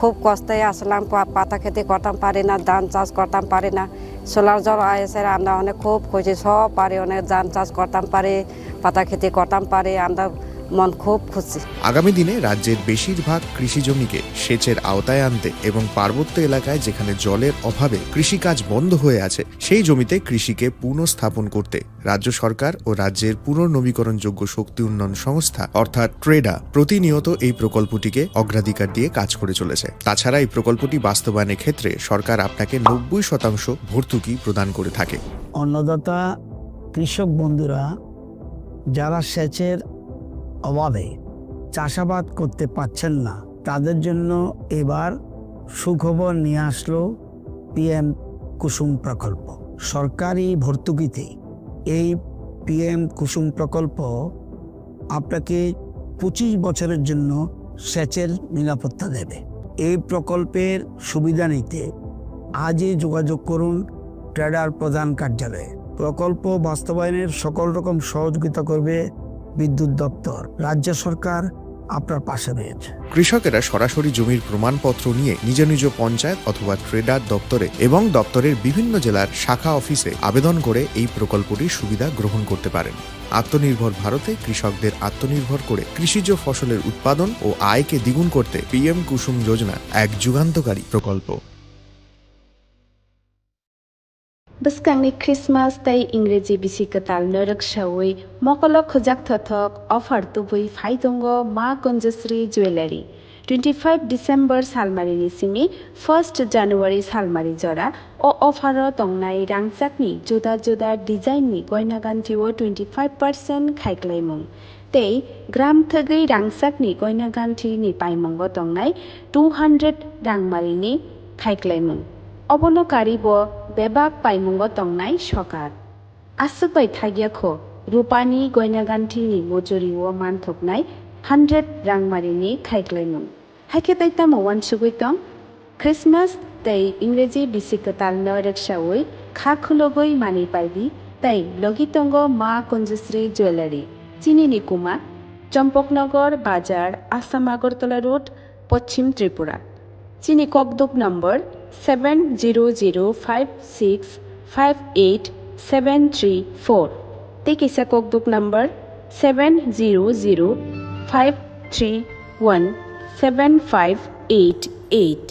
খুব কষ্টে আসলাম, পাতা খেতে করতাম পারি না, ধান চাষ করতাম পারি না। সোলার জল আয়েছে, আমরা অনেক খুব খুশি, সব পারি, অনেক ধান চাষ করতাম পারি, পাতা খেতে করতাম পারি, আমরা মন খুব খুশি। আগামী দিনে রাজ্যের বেশিরভাগ কৃষি জমিকে সেচের আওতায় আনতে এবং পার্বত্য এলাকায় যেখানে জলের অভাবে কৃষিকাজ বন্ধ হয়ে আছে সেই জমিতে কৃষিকে পুনঃস্থাপন করতে রাজ্য সরকার ও রাজ্যের পুনর্নবীকরণযোগ্য শক্তি উন্নয়ন সংস্থা অর্থাৎ ট্রেডা প্রতিনিয়ত এই প্রকল্পটিকে অগ্রাধিকার দিয়ে কাজ করে চলেছে। তাছাড়া এই প্রকল্পটি বাস্তবায়নের ক্ষেত্রে সরকার আপনাকে 90% ভর্তুকি প্রদান করে থাকে। অন্নদাতা কৃষক বন্ধুরা যারা সেচের অভাবে চাষাবাদ করতে পারছেন না, তাদের জন্য এবার সুখবর নিয়ে আসলো পিএম কুসুম প্রকল্প। সরকারি ভর্তুকিতে এই পিএম কুসুম প্রকল্প আপনাকে 25 বছরের জন্য সেচের নিরাপত্তা দেবে। এই প্রকল্পের সুবিধা নিতে আজই যোগাযোগ করুন ট্রেডার প্রধান কার্যালয়ে। প্রকল্প বাস্তবায়নের সকল রকম সহযোগিতা করবে বিদ্যুৎ দপ্তর। রাজ্য সরকার আপনার পাশে রয়েছে। কৃষকেরা সরাসরি জমির প্রমাণপত্র নিয়ে নিজ নিজ পঞ্চায়েত অথবা ট্রেডার দপ্তরে এবং দপ্তরের বিভিন্ন জেলার শাখা অফিসে আবেদন করে এই প্রকল্পটির সুবিধা গ্রহণ করতে পারেন। আত্মনির্ভর ভারতে কৃষকদের আত্মনির্ভর করে কৃষিজ ফসলের উৎপাদন ও আয়কে দ্বিগুণ করতে পিএম কুসুম যোজনা এক যুগান্তকারী প্রকল্প। Beskangni Christmas tay Ingreji bisikatal narak shawai mokolok khojak thothok offer tubui phaidongo ma Konjasri jewelry 25 December salmari ni simi 1st January salmari jora o offer tongnai rangchakni juda juda design ni goina gantiwo 25% khaiklaimung tei gram thagei rangchakni goina ganti ni paimongo tongnai 200 rangmari ni khaiklaimung অবনকারী ব বেবাক পাইমুঙ্গ তংনাই সকার আসুপাই থাগিয়াখো রূপানি গয়নাগান্ঠিনি মজুরি ও মানথকনাই 100 রাংমারিনি খাইক্লাইমুং হাইকেতাইতা মওয়ান সুগৈতং Christmas তাই ইংরেজি বিসিকতাল নরেকসাওই খাখুলগই মানি পাইবি তাই লগিতঙ্গ মা কঞ্জশ্রী jewellery চিনি কুমা চম্পকনগর বাজার Assam Agartala road পশ্চিম ত্রিপুরা চিনি ককদুক নম্বর 7005658734 Tekisa Kokborok number 7005317588.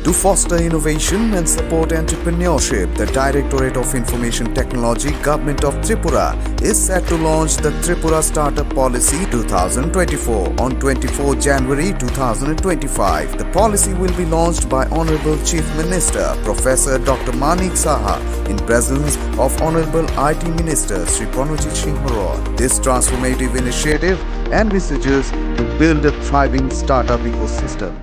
To foster innovation and support entrepreneurship, the Directorate of Information Technology, Government of Tripura is set to launch the Tripura Startup Policy 2024 on 24 January 2025. The policy will be launched by Honorable Chief Minister Professor Dr. Manik Saha in presence of Honorable IT Minister Sri Chini Khorang. This transformative initiative envisages to build a thriving startup ecosystem.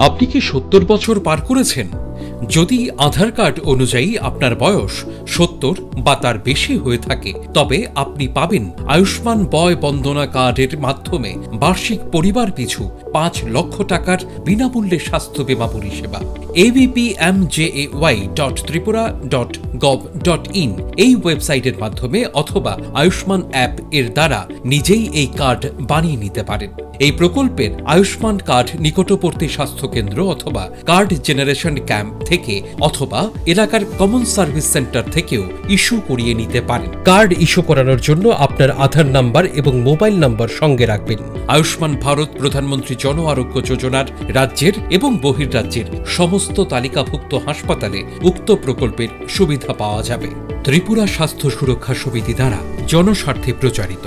আপনি কি 70 বছর পার করেছেন? যদি আধার card অনুযায়ী আপনার বয়স 70 বা তার বেশি হয়ে থাকে তবে আপনি পাবেন আয়ুষ্মান বয় বন্দনা কার্ডের মাধ্যমে বার্ষিক পরিবার পিছু 5 লক্ষ টাকার বিনামূল্যে স্বাস্থ্য বীমা পরিষেবা। abpmjay.tripura.gov aayushman.gov.in এই ওয়েবসাইটের মাধ্যমে অথবা আয়ুষ্মান অ্যাপ এর দ্বারা নিজেই এই কার্ড বানিয়ে নিতে পারেন। এই প্রকল্পের আয়ুষ্মান কার্ড নিকটবর্তী স্বাস্থ্যকেন্দ্র অথবা কার্ড জেনারেশন ক্যাম্প থেকে অথবা এলাকার কমন সার্ভিস সেন্টার থেকেও ইস্যু করিয়ে নিতে পারেন। কার্ড ইস্যু করানোর জন্য আপনার আধার নাম্বার এবং মোবাইল নাম্বার সঙ্গে রাখবেন। আয়ুষ্মান ভারত প্রধানমন্ত্রী জন আরোগ্য যোজনার রাজ্যের এবং বহির্রাজ্যের সমস্ত তালিকাভুক্ত হাসপাতালে উক্ত প্রকল্পের সুবিধা পাওয়া যাবে। ত্রিপুরা স্বাস্থ্য সুরক্ষা সমিতি দ্বারা জনস্বার্থে প্রচারিত।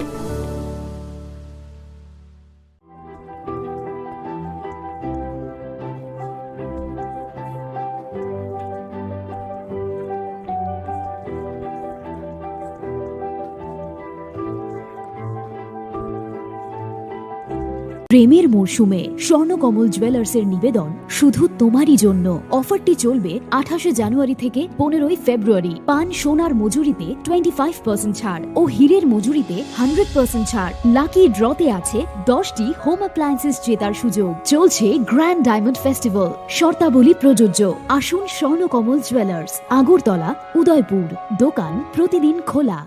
প্রেমের মরশুমে স্বর্ণকমল জুয়েলার্সের নিবেদন শুধু তোমারই জন্য। অফারটি চলবে 28 জানুয়ারি থেকে 15 ফেব্রুয়ারি। পান সোনার মজুরিতে 25% ছাড় ও হীরের মজুরিতে 100% ছাড়। লাকি ড্রতে আছে 10টি হোম অ্যাপ্লায়েন্সেস জেতার সুযোগ। চলছে গ্র্যান্ড ডায়মন্ড ফেস্টিভ্যাল, শর্তাবলী প্রযোজ্য। আসুন স্বর্ণকমল জুয়েলার্স, আগরতলা, উদয়পুর। দোকান প্রতিদিন খোলা।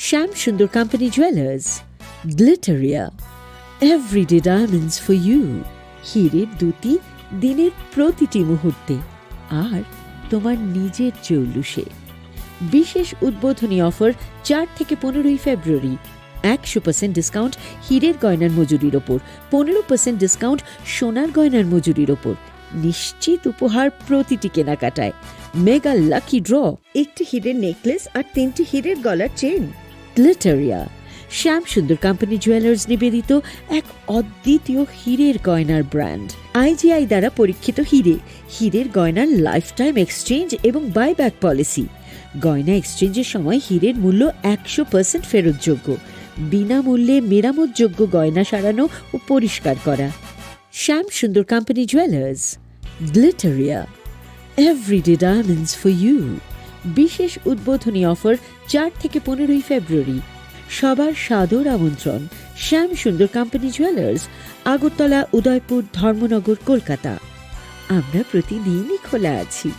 Shyam Sundar company jewellers, Glitteria, everyday diamonds for you. হীরের দুটি দিনের প্রতিটি মুহূর্তে আর তোমার নিজের চৌলুসে। বিশেষ উদ্বোধনী অফার 4 থেকে 15 ফেব্রুয়ারি। 100% ডিসকাউন্ট হীরের গয়নার মজুরির ওপর, 15% ডিসকাউন্ট সোনার গয়নার মজুরির ওপর। নিশ্চিত উপহার প্রতিটি কেনাকাটায়। মেগা লাকি ড্র, একটি হীরের নেকলেস আর 3টি হীরের গলার চেন। গ্লিটারিয়া, শ্যাম সুন্দর কোম্পানি জুয়েলার্স নিবেদিত এক অদ্বিতীয় হীরের গয়নার ব্র্যান্ড। IGI দ্বারা পরীক্ষিত হীরে, হীরের গয়নার লাইফ টাইম এক্সচেঞ্জ এবং বাইব্যাক পলিসি। গয়না এক্সচেঞ্জের সময় হীরের মূল্য 100% ফেরতযোগ্য। বিনামূল্যে মেরামতযোগ্য গয়না সারানো ও পরিষ্কার করা। Shyam Sundar company jewellers, Glitteria, everyday diamonds for you. বিশেষ উদ্বোধনী অফার 4 থেকে 15 ফেব্রুয়ারি। সবার সাদর আমন্ত্রণ। শ্যাম সুন্দর কোম্পানি জুয়েলার্স, আগরতলা, উদয়পুর, ধর্মনগর, কলকাতা। আমরা প্রতিদিনই খোলা আছি।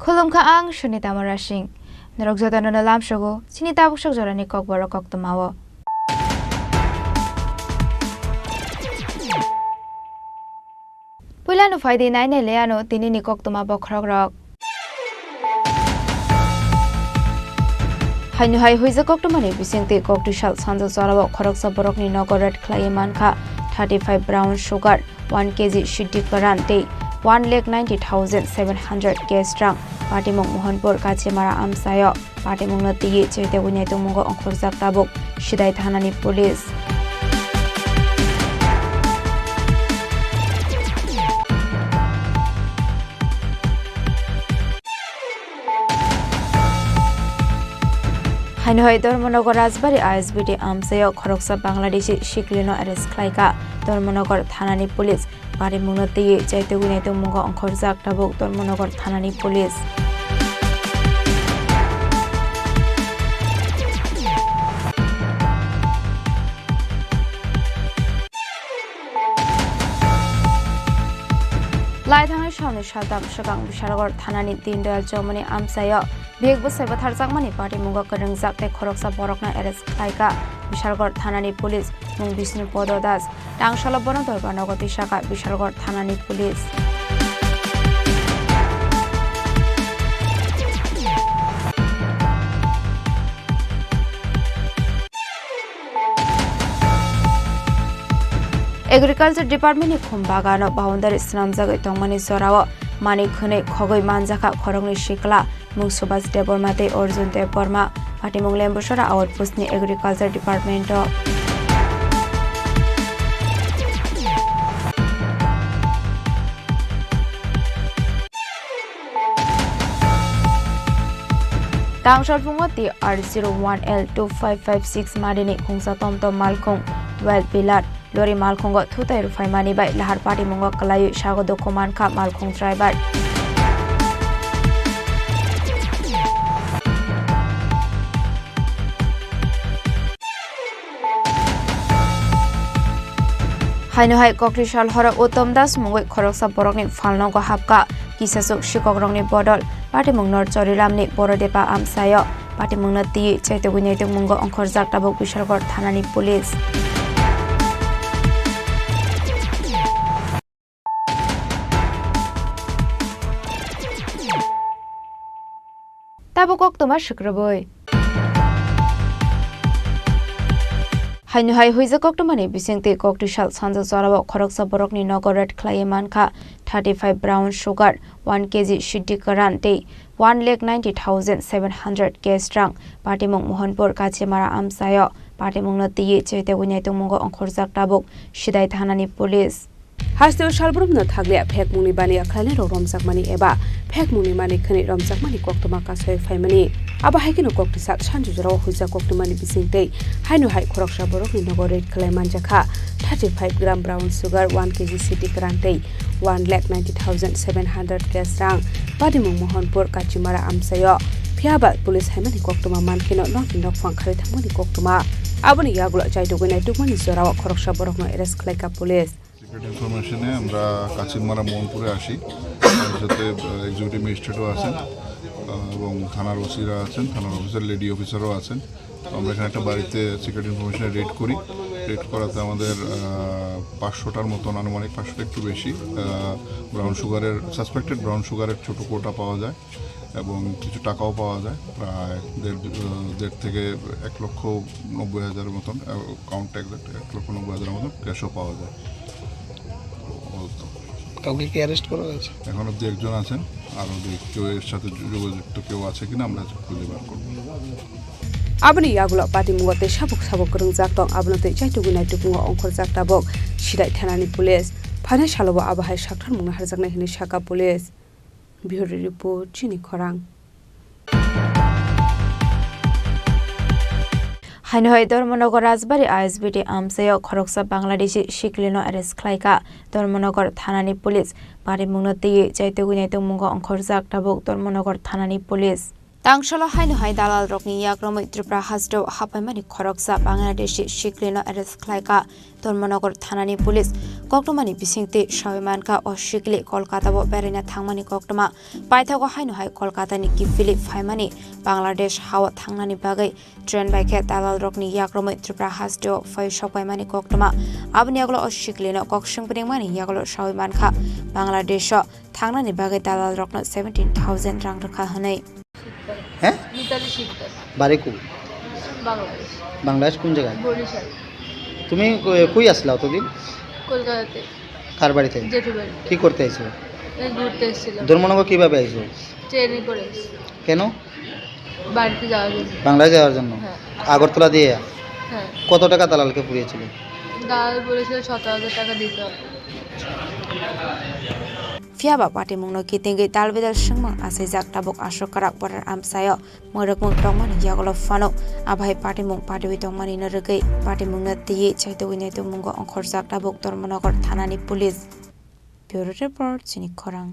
Khulumkha ang Shunita Marashing. Narogzota no nalam shogo, sinita bushok jorani Kokborok koktomawo. Pulano faidi naine leano tinini koktoma bokrogrok. Hainu hai huiza koktomani bisingti koktu shal sanjo zorabo khorok saborok ni nogoret klayeman kha 35 brown sugar 1 kg Chini Khorang 1,90,700 strong. Party mong Mohanpur Kachimara Amsayo. Party mong nati chete gunyai tumungo angkhorjak tabuk Shidai Thanani Police. Hainhoi Dormonogor Rajbari ISBD Amsayo Khoroksa Bangladeshi Shiklino arrest Klaika. Dormonogor Thanani Police. Party mong nati chete gunyai tumungo angkhorjak tabuk Dormonogor Thanani Police. लाइथांनाय सावनि सादाम सगां बिशालगड़ थानानि दीनदयाल चौमनि आमसायाव बेग बसाइबा थारजाकमानि पार्टी मुंगा करं जाकते खरकसा बरकना एरेस्ट खालायगा बिशालगड़ थानानि पुलिस मुं बिष्णु पद दास टांगशाला बन दरबार नगर बिशाखा बिशालगड़ थानानि पुलिस एग्रिकालचर डिपार्टमेंट नि खुमबागानो बाउंडारी स्नामजागै तंगमानि जराव मानि खनै खगै मानजाखा खरंनि शिकला मुं सुभाष देबबर्माते अर्जुन देबबर्मा पार्टी मुं लेम्बुसरा आउटपोस्टनि एग्रिकालचर डिपार्टमेंट टांगशाल फुंगो TR01L25556 मादिनि खुंसा टमटम मालखुं वेल पिलार लरी मालखुंगो थुताय रुफाय मानि बाय लाहार पार्टी मुंगो कलायु सागो दखमान खा मालखुं ड्राइभार हाइनोहाय कक्रिशाल हर उत्तम दास मुंगै खरकसा बरकनि फालनगो हाबका किसासुक शिककरंनि बदल पार्टी मुं नरचरिरामनि बरदेपा आमसायो पार्टी मुं नति चैतगुनेतुक मुंगो अंखर जाकटाबुक बिशालगड़ थानानि पुलिस ताबुक अक्टोबर शुक्रबार हाइनोहाय हुइजा कक्टमानि बिसिंते कक्रिशाल सानजा जराव खरकसा बरकनि नगरेट ख्लायमानखा 35 ब्राउन शुगर 1 kg शिड्डी करान ते 1,90,700 केस रां पार्टी मुं मोहनपुर काचिमारा आमसायो पार्टी मुं नति चैतगुनेतुक मुंगो अंखर जाकटाबुक सिदाय थानानि पुलिस हास्तेव सालब्रुमनो थाग्लिया फेक मुंनि बानि आख्लायनाय रमजाकमानि एबा फेक मुंनि मानि खनि रमजाकमानि कक्टमा कासय फायमानि आबा हायकिनो कक्टिसा सानजुजराव हुइजा कक्टमानि बिसिंते हाइनोहाय खरकसा बरकनि नगरेट ख्लायमानजाखा 35 ग्राम ब्राउन शुगर 1 kg सिटी ग्रान्टै 1,90,700 केस रां पार्टी मुं मोहनपुर काचिमारा आमसायो फियाबा पुलिस हायमानि कक्टमा मानकिनो नकि नकफां खारै थांमानि कक्टमा आबनि यागुला चाइदुगनाय तुकमानि जराव खरकसा बरकनो एरेस्ट खालायका पुलिस সিক্রেট ইনফরমেশনে আমরা কাচিনমারা মোহনপুরে আসি সাথে এক্সিকিউটিভ ম্যাজিস্ট্রেটও আছেন এবং থানার ওসিরা আছেন থানার অফিসার লেডি অফিসারও আছেন আমরা এখানে একটা বাড়িতে সিক্রেট ইনফরমেশনে রেড করি রেড করাতে আমাদের 500টার মতন আনুমানিক 500 একটু বেশি ব্রাউন সুগারের সাসপেক্টেড ব্রাউন সুগারের ছোটো কোটা পাওয়া যায় এবং কিছু টাকাও পাওয়া যায় প্রায় দেড় থেকে 1,90,000 মতন কাউন্ট এক্সাক্ট 1,90,000 মতন ক্যাশও পাওয়া যায় কাউকে কি অ্যারেস্ট করা হয়েছে এখন অব্দি একজন আছেন আর কেউ এর সাথে যোগযুক্ত কেউ আছে কিনা আমরা খুঁজে বার করব आबनि यागुला पार्टी मुंगते साबुक साबुक करं जाकटं आबनते चाइतुगुनाय तुकुंगो अंखर जाकटाबक सिदाय थानानि पुलिस फाने सालबो आबाहाय साक्थार मुंना हारजाकनाय हिनि साका पुलिस बिहुर रिपोर्ट चिनि खरां हाइनोहाय धर्मनगर राजबारी आइएसबिटी आमसायो खरकसा बांग्लादेशी शिकलिनो एरेस्ट खालायका धर्मनगर थानानि पुलिस पार्टी मुंगते चाइतुगुनाय मुंगो अंखर जाकटाबक धर्मनगर थानानि पुलिस टांगशाला हाइनोहाय दालाल रकनि याग्रमै त्रिपुरा हास्टो हापायमानि खरकसा बांग्लादेशी शिकलिनो एरेस्ट खालायका धर्मनगर थानानि पुलिस कक्टमानि बिसिंते सावैमानका अशिकले कलकाताबो बेरायना थांमानि कक्टमा पाइथागो हाइनोहाय कलकातानि किफिलि फायमानि बांग्लादेश हावा थांनानि बागै ट्रेन बाइके दालाल रकनि याग्रमै त्रिपुरा हास्टो फै सपायमानि कक्टमा आबनि यागलो अशिकलिनो कक्सिंपरिंमानि यागलो सावैमानका बांग्लादेश थांनानि बागै दालाल रकनो 17,000 रां रखा हनै হ্যাঁ বাড়ি কো বাংলাদেশ কোন জায়গায় তুমি কই আসলা অতদিন কলকাতাতে কার বাড়িতে জেঠু বাড়ি কি করতে আইছো ঘুরতে এসেছিলাম ধর্মনগর কিভাবে আইছো ট্রেনে করে কেন বাড়িতে যাওয়ার জন্য বাংলাদেশ যাওয়ার জন্য আগরতলা দিয়ে হ্যাঁ কত টাকা দালালকে পুড়িয়েছিল দালাল বলেছিল 17,000 টাকা দিতে হবে फियाबा पार्टी मुंनो कितिंगे दालबेदाल संगमा आसे जाकटाबक आशकाराक बरार आमसायो मोरकमुं टंगमानि यागलो फानो आबाहाय पार्टी मुं पार्टी टंगमानि नरगै पार्टी मुंनो तिये चाइतुगुनाय मुंगो अंखर जाकटाबक धर्मनगर थानानि पुलिस ब्यूरो रिपोर्ट चिनि खरां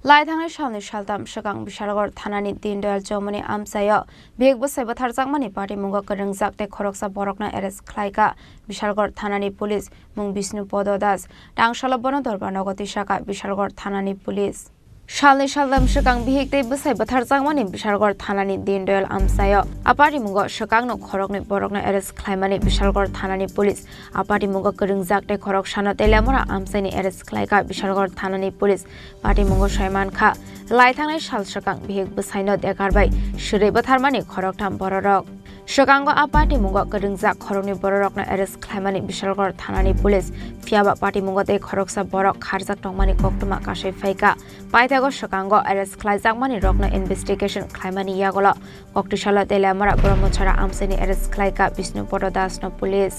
লাই थांनाय सालनि सालथाम सिगां बिशालगड़ थानानि दीनदयाल चौमनि आमसायाव बेग बसाय बोथारजाकमानि पार्टी मुंगा गोरोंजाक ते खरकसा बरकना एरेस्ट खालायगा बिशालगड़ थानानि पुलिस मुं विष्णुपद दास टांगशाला बन दरबार नगति शाखा बिशालगड़ थानानि पुलिस सालनि सालथाम सिगां बिहेगते बसाय बोथारजाकमानि बिशालगड़ थानानि दीनदयाल आमसायाव आपार्टी मुंगा सिगांनो खरकनि बरकना एरेस्ट खालायमानि बिशालगड़ थानानि पुलिस आपार्टी मुंगा गोरोंजाक ते खरक सानो तेलामरा आमसायनि एरेस्ट खालायगा बिशालगड़ थानानि पुलिस पार्टी मुंगा सायमान खा लाई थांनाय साल सिगां बिहेग बसायनो देगारबाय सिरै बोथारमानि खरकथाम बररक सिगांगो आपार्टी मुंगा गोरोंजाक खरकनि बररकना एरेस्ट खालायमानि बिशालगड़ थानानि पुलिस फियाबा पार्टी मुंगा ते खरकसा बरक खारजाक टंमानि कक्टुमा कासै फायका पाइथागो सिगांगो एरेस्ट खालायजाकमानि रकना इनभेस्टिगेशन खालायमानि यागला कक्टिशाला तेलामरा ब्रह्मचारा आमसायनि एरेस्ट खालायगा विष्णुपद दासनो पुलिस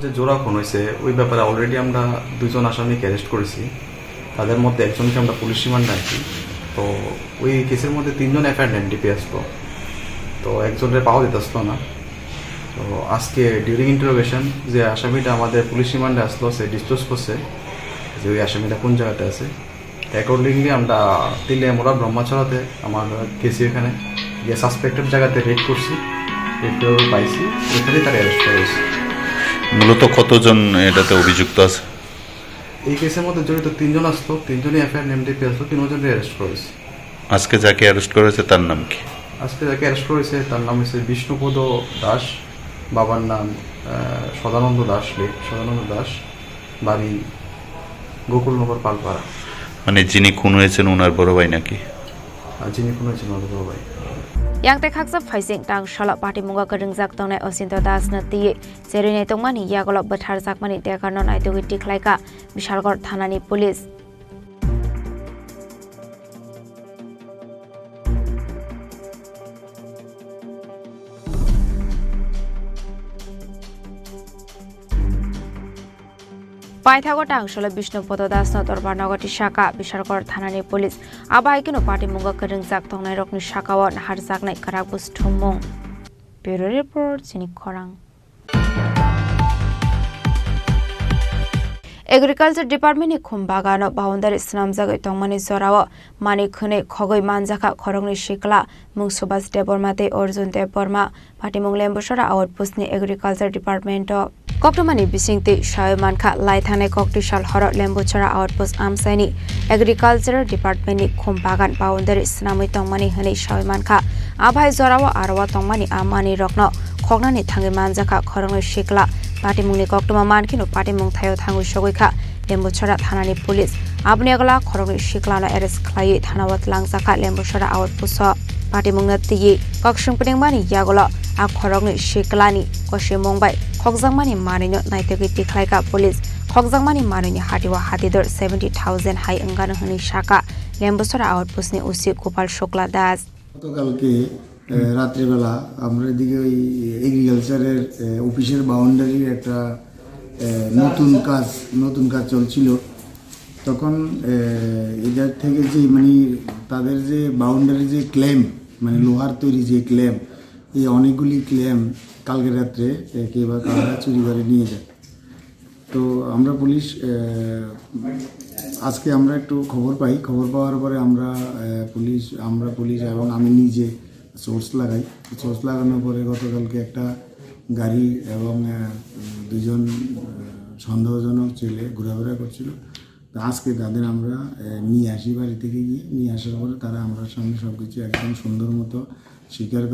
যে জোড়া খুন হয়েছে ওই ব্যাপারে অলরেডি আমরা দুজন আসামিকে অ্যারেস্ট করেছি তাদের মধ্যে একজনকে আমরা পুলিশ রিমান্ডে আনছি তো ওই কেসের মধ্যে তিনজন এফআইআর নেন ডিপিএসপো তো একজনের পাওয়া যেতেছিল না তো আজকে ডিউরিং ইন্টারোগেশন যে আসামিটা আমাদের পুলিশ রিমান্ডে আসলো সে ডিসক্লোজ করছে যে ওই আসামিটা কোন জায়গাতে আছে অ্যাকর্ডিংলি আমরা তিলেমরা ব্রহ্মচরাতে আমার কেসি এখানে যে সাসপেক্টেড জায়গাতে রেড করছি রেড করে পাইছি এখানেই তারা অ্যারেস্ট করা হয়েছে মূলত কতজন এটাতে অভিযুক্ত আছে এই কেসের মধ্যে জড়িত তিনজন আসতো তিনজনই এফআইআর নেম দিয়ে আসতো তিনজনই অ্যারেস্ট করেছে আজকে যাকে অ্যারেস্ট করেছে তার নাম কি আজকে যাকে অ্যারেস্ট করেছে তার নাম হচ্ছে বিষ্ণুপদ দাস বাবার নাম সদানন্দ দাস বাড়ি গোকুলনগর পালপাড়া মানে যিনি খুন হয়েছেন ওনার বড় ভাই নাকি যিনি খুন হয়েছেন ওনার বড় ভাই Yang te khaksa faising tang shala party munga kerengjak tongnai Osinto Das na ti jerinai tongmani yagolo bathar jakmani dekarnon aitogi tiklaika Bishalgor thanani police পাইথাগো টাংশলা Vishnupad Das দরবার নগরটি শাখা বিশালগড় থানানি পুলিশ আবাইকেনো পার্টি মুঙ্গা কেরেংজাক তংনাই রকনি শাখাও হারজাকনাই কারাক বুস্থুমং ব্যুরো রিপোর্ট চিনি খরাং एग्रीकल्चर डिपार्टमेंट खुम बागानो बाउंडारी स्नामजागै तंगमानि जराव मानि खनै खगै मानजाखा खरंनि शिकला मुं सुभाष देबरमाते अर्जुन देबबर्मा पार्टी मुं लेम्बसरा आउटपोस्टनि एग्रीकल्चर डिपार्टमेंट कक्टमानि बिसिंगति सायमानखा लाइथांनाय कक्टिशाल हर लेम्बसरा आउटपोस्ट आमसायनि एग्रीकल्चर डिपार्टमेंटनि खुम बागान बाउंडारी स्नामै तंगमानि हनै सायमानखा आभाय जराव आरवा तंगमानि आमानि रक्न खगनानि थांगै मानजाखा खरंनि शिकला पार्टी मुंनि कक्टमा मानखिनो पार्टी मुं थायो थांगै सगैखा लेम्बुछरा थानानि पुलिस आबनि अगला खरंनि शिकलानो एरेस्ट खालायै थानावत लांजाखा लेम्बुछरा आउटपोस्ट पार्टी मुंनो तियै कक्सुंपदेंमानि यागला आ खरंनि शिकलानि कसे मंबाय खगजांमानि मानिनो नायतगै तिख्लायका पुलिस खगजांमानि मानिनि हाटिवा हातिदर 70,000 हाय अंगानो हनि शाखा लेम्बुछरा आउटपोस्टनि उसी गोपाल शुक्ला दास গতকালকে রাত্রিবেলা আমরা এদিকে ওই এগ্রিকালচারের অফিসের বাউন্ডারির একটা নতুন কাজ চলছিল তখন এদের থেকে যে মানে তাদের যে বাউন্ডারি যে ক্লেম মানে লোহার তৈরি যে ক্লেম এই অনেকগুলি ক্লেম কালকে রাত্রে কেউ বা কারা চুরি করে নিয়ে যায় তো আমরা আজকে আমরা একটু খবর পাওয়ার পরে আমরা পুলিশ এবং আমি নিজে সোর্স লাগানোর পরে গতকালকে একটা গাড়ি এবং দুজন সন্দেহজনক ছেলে ঘোরাফেরা করছিল তো আজকে তাদের আমরা নিয়ে আসি বাড়ি থেকে গিয়ে নিয়ে আসার পরে তারা আমরা সামনে সব কিছু একদম সুন্দর মতো স্বীকার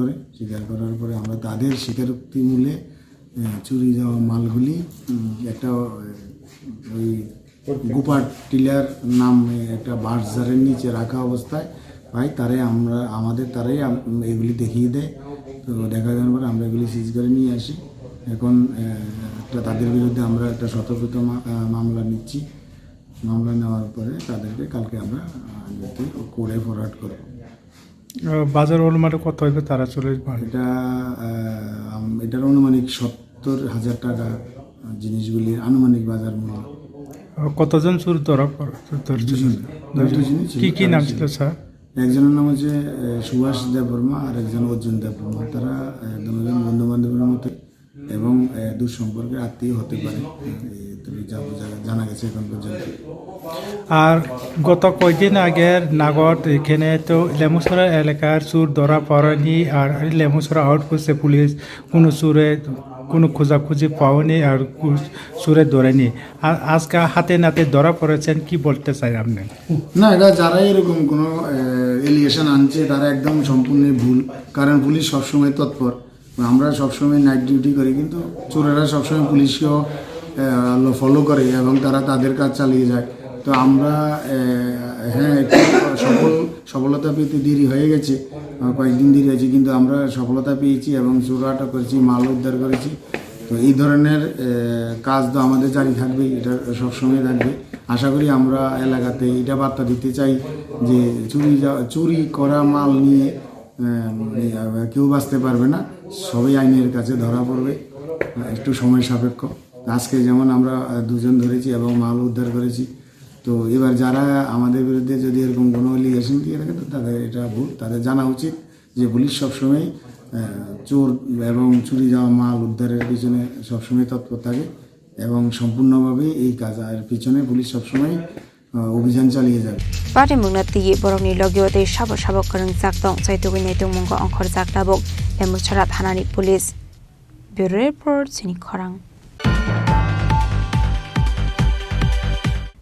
করার পরে আমরা তাদের স্বীকারোক্তি মূলে চুরি যাওয়া মালগুলি একটা ওই গোপার টিলার নামে একটা বাঁশঝাড়ের নিচে রাখা অবস্থায় ভাই তারাই এগুলি দেখিয়ে দেয় তো দেখা যাওয়ার পরে আমরা এগুলি সিজ করে নিয়ে আসি এখন তাদের বিরুদ্ধে আমরা একটা সতর্কতা মামলা নিচ্ছি মামলা নেওয়ার পরে তাদেরকে কালকে আমরা কোর্টে ফরওয়ার্ড করব বাজার অনুমানে কত হইবে তারা চলে এটার আনুমানিক 70,000 টাকা জিনিসগুলির আনুমানিক বাজার মূল্য কতজন চোর ধরা কি নাম ছিল স্যার একজনের নাম হচ্ছে সুভাষ দেববর্মা আর একজন অর্জুন দেববর্মা তারা দুজন বন্ধু বান্ধবের মতো এবং দুঃসম্পর্কের আত্মীয় হতে পারে জানা গেছে এখন পর্যন্ত। আর গত কয়েকদিন আগের নাগত এখানে তো লেমুসরা এলাকার চুর ধরা পড়েনি, আর লেমুসরা আউটপোস্টে পুলিশ কোনো খোঁজাখুঁজি পাওনি আর চুরে ধরেনি। আর আজকে হাতে নাতে ধরা পড়েছেন, কি বলতে চাই আপনি? না, এটা যারা এরকম কোনো এলিগেশন আনছে তারা একদম সম্পূর্ণই ভুল, কারণ পুলিশ সবসময় তৎপর। আমরা সবসময় নাইট ডিউটি করি, কিন্তু চোরেরা সবসময় পুলিশকেও ফলো করে এবং তারা তাদের কাজ চালিয়ে যায়। তো আমরা হ্যাঁ একটু সফলতা পেতে দেরি হয়ে গেছে, কয়েকদিন দেরি হয়েছে, কিন্তু আমরা সফলতা পেয়েছি এবং চোর আটক করেছি, মাল উদ্ধার করেছি। তো এই ধরনের কাজ তো আমাদের জারি থাকবে, এটা সবসময় থাকবে। আশা করি আমরা এলাকাতে এটা বার্তা দিতে চাই যে চুরি করা মাল নিয়ে কেউ বাঁচতে পারবে না, সবাই আইনের কাছে ধরা পড়বে, একটু সময় সাপেক্ষ। আজকে যেমন আমরা 2 জন ধরেছি এবং মাল উদ্ধার করেছি। তো এবার যারা আমাদের বিরুদ্ধে যদি এরকম কোনো এলিগেশন দিয়ে থাকে তো তাদের এটা ভুল, তাদের জানা উচিত যে পুলিশ সবসময় চোর এবং চুরি যাওয়া মাল উদ্ধারের পিছনে সবসময় তৎপর থাকে এবং সম্পূর্ণভাবে এই কাজের পিছনে পুলিশ সবসময় অভিযান চালিয়ে যাবে। পার্টি মুংনাতি বরংনি লগিওতে সাবক করং জাকদং চাইতুগি নেতুং মুঙ্গ অংখর জাকদাবক লেমুছড়া থানানি পুলিশ। ব্যুরো রিপোর্ট চিনি খরাং।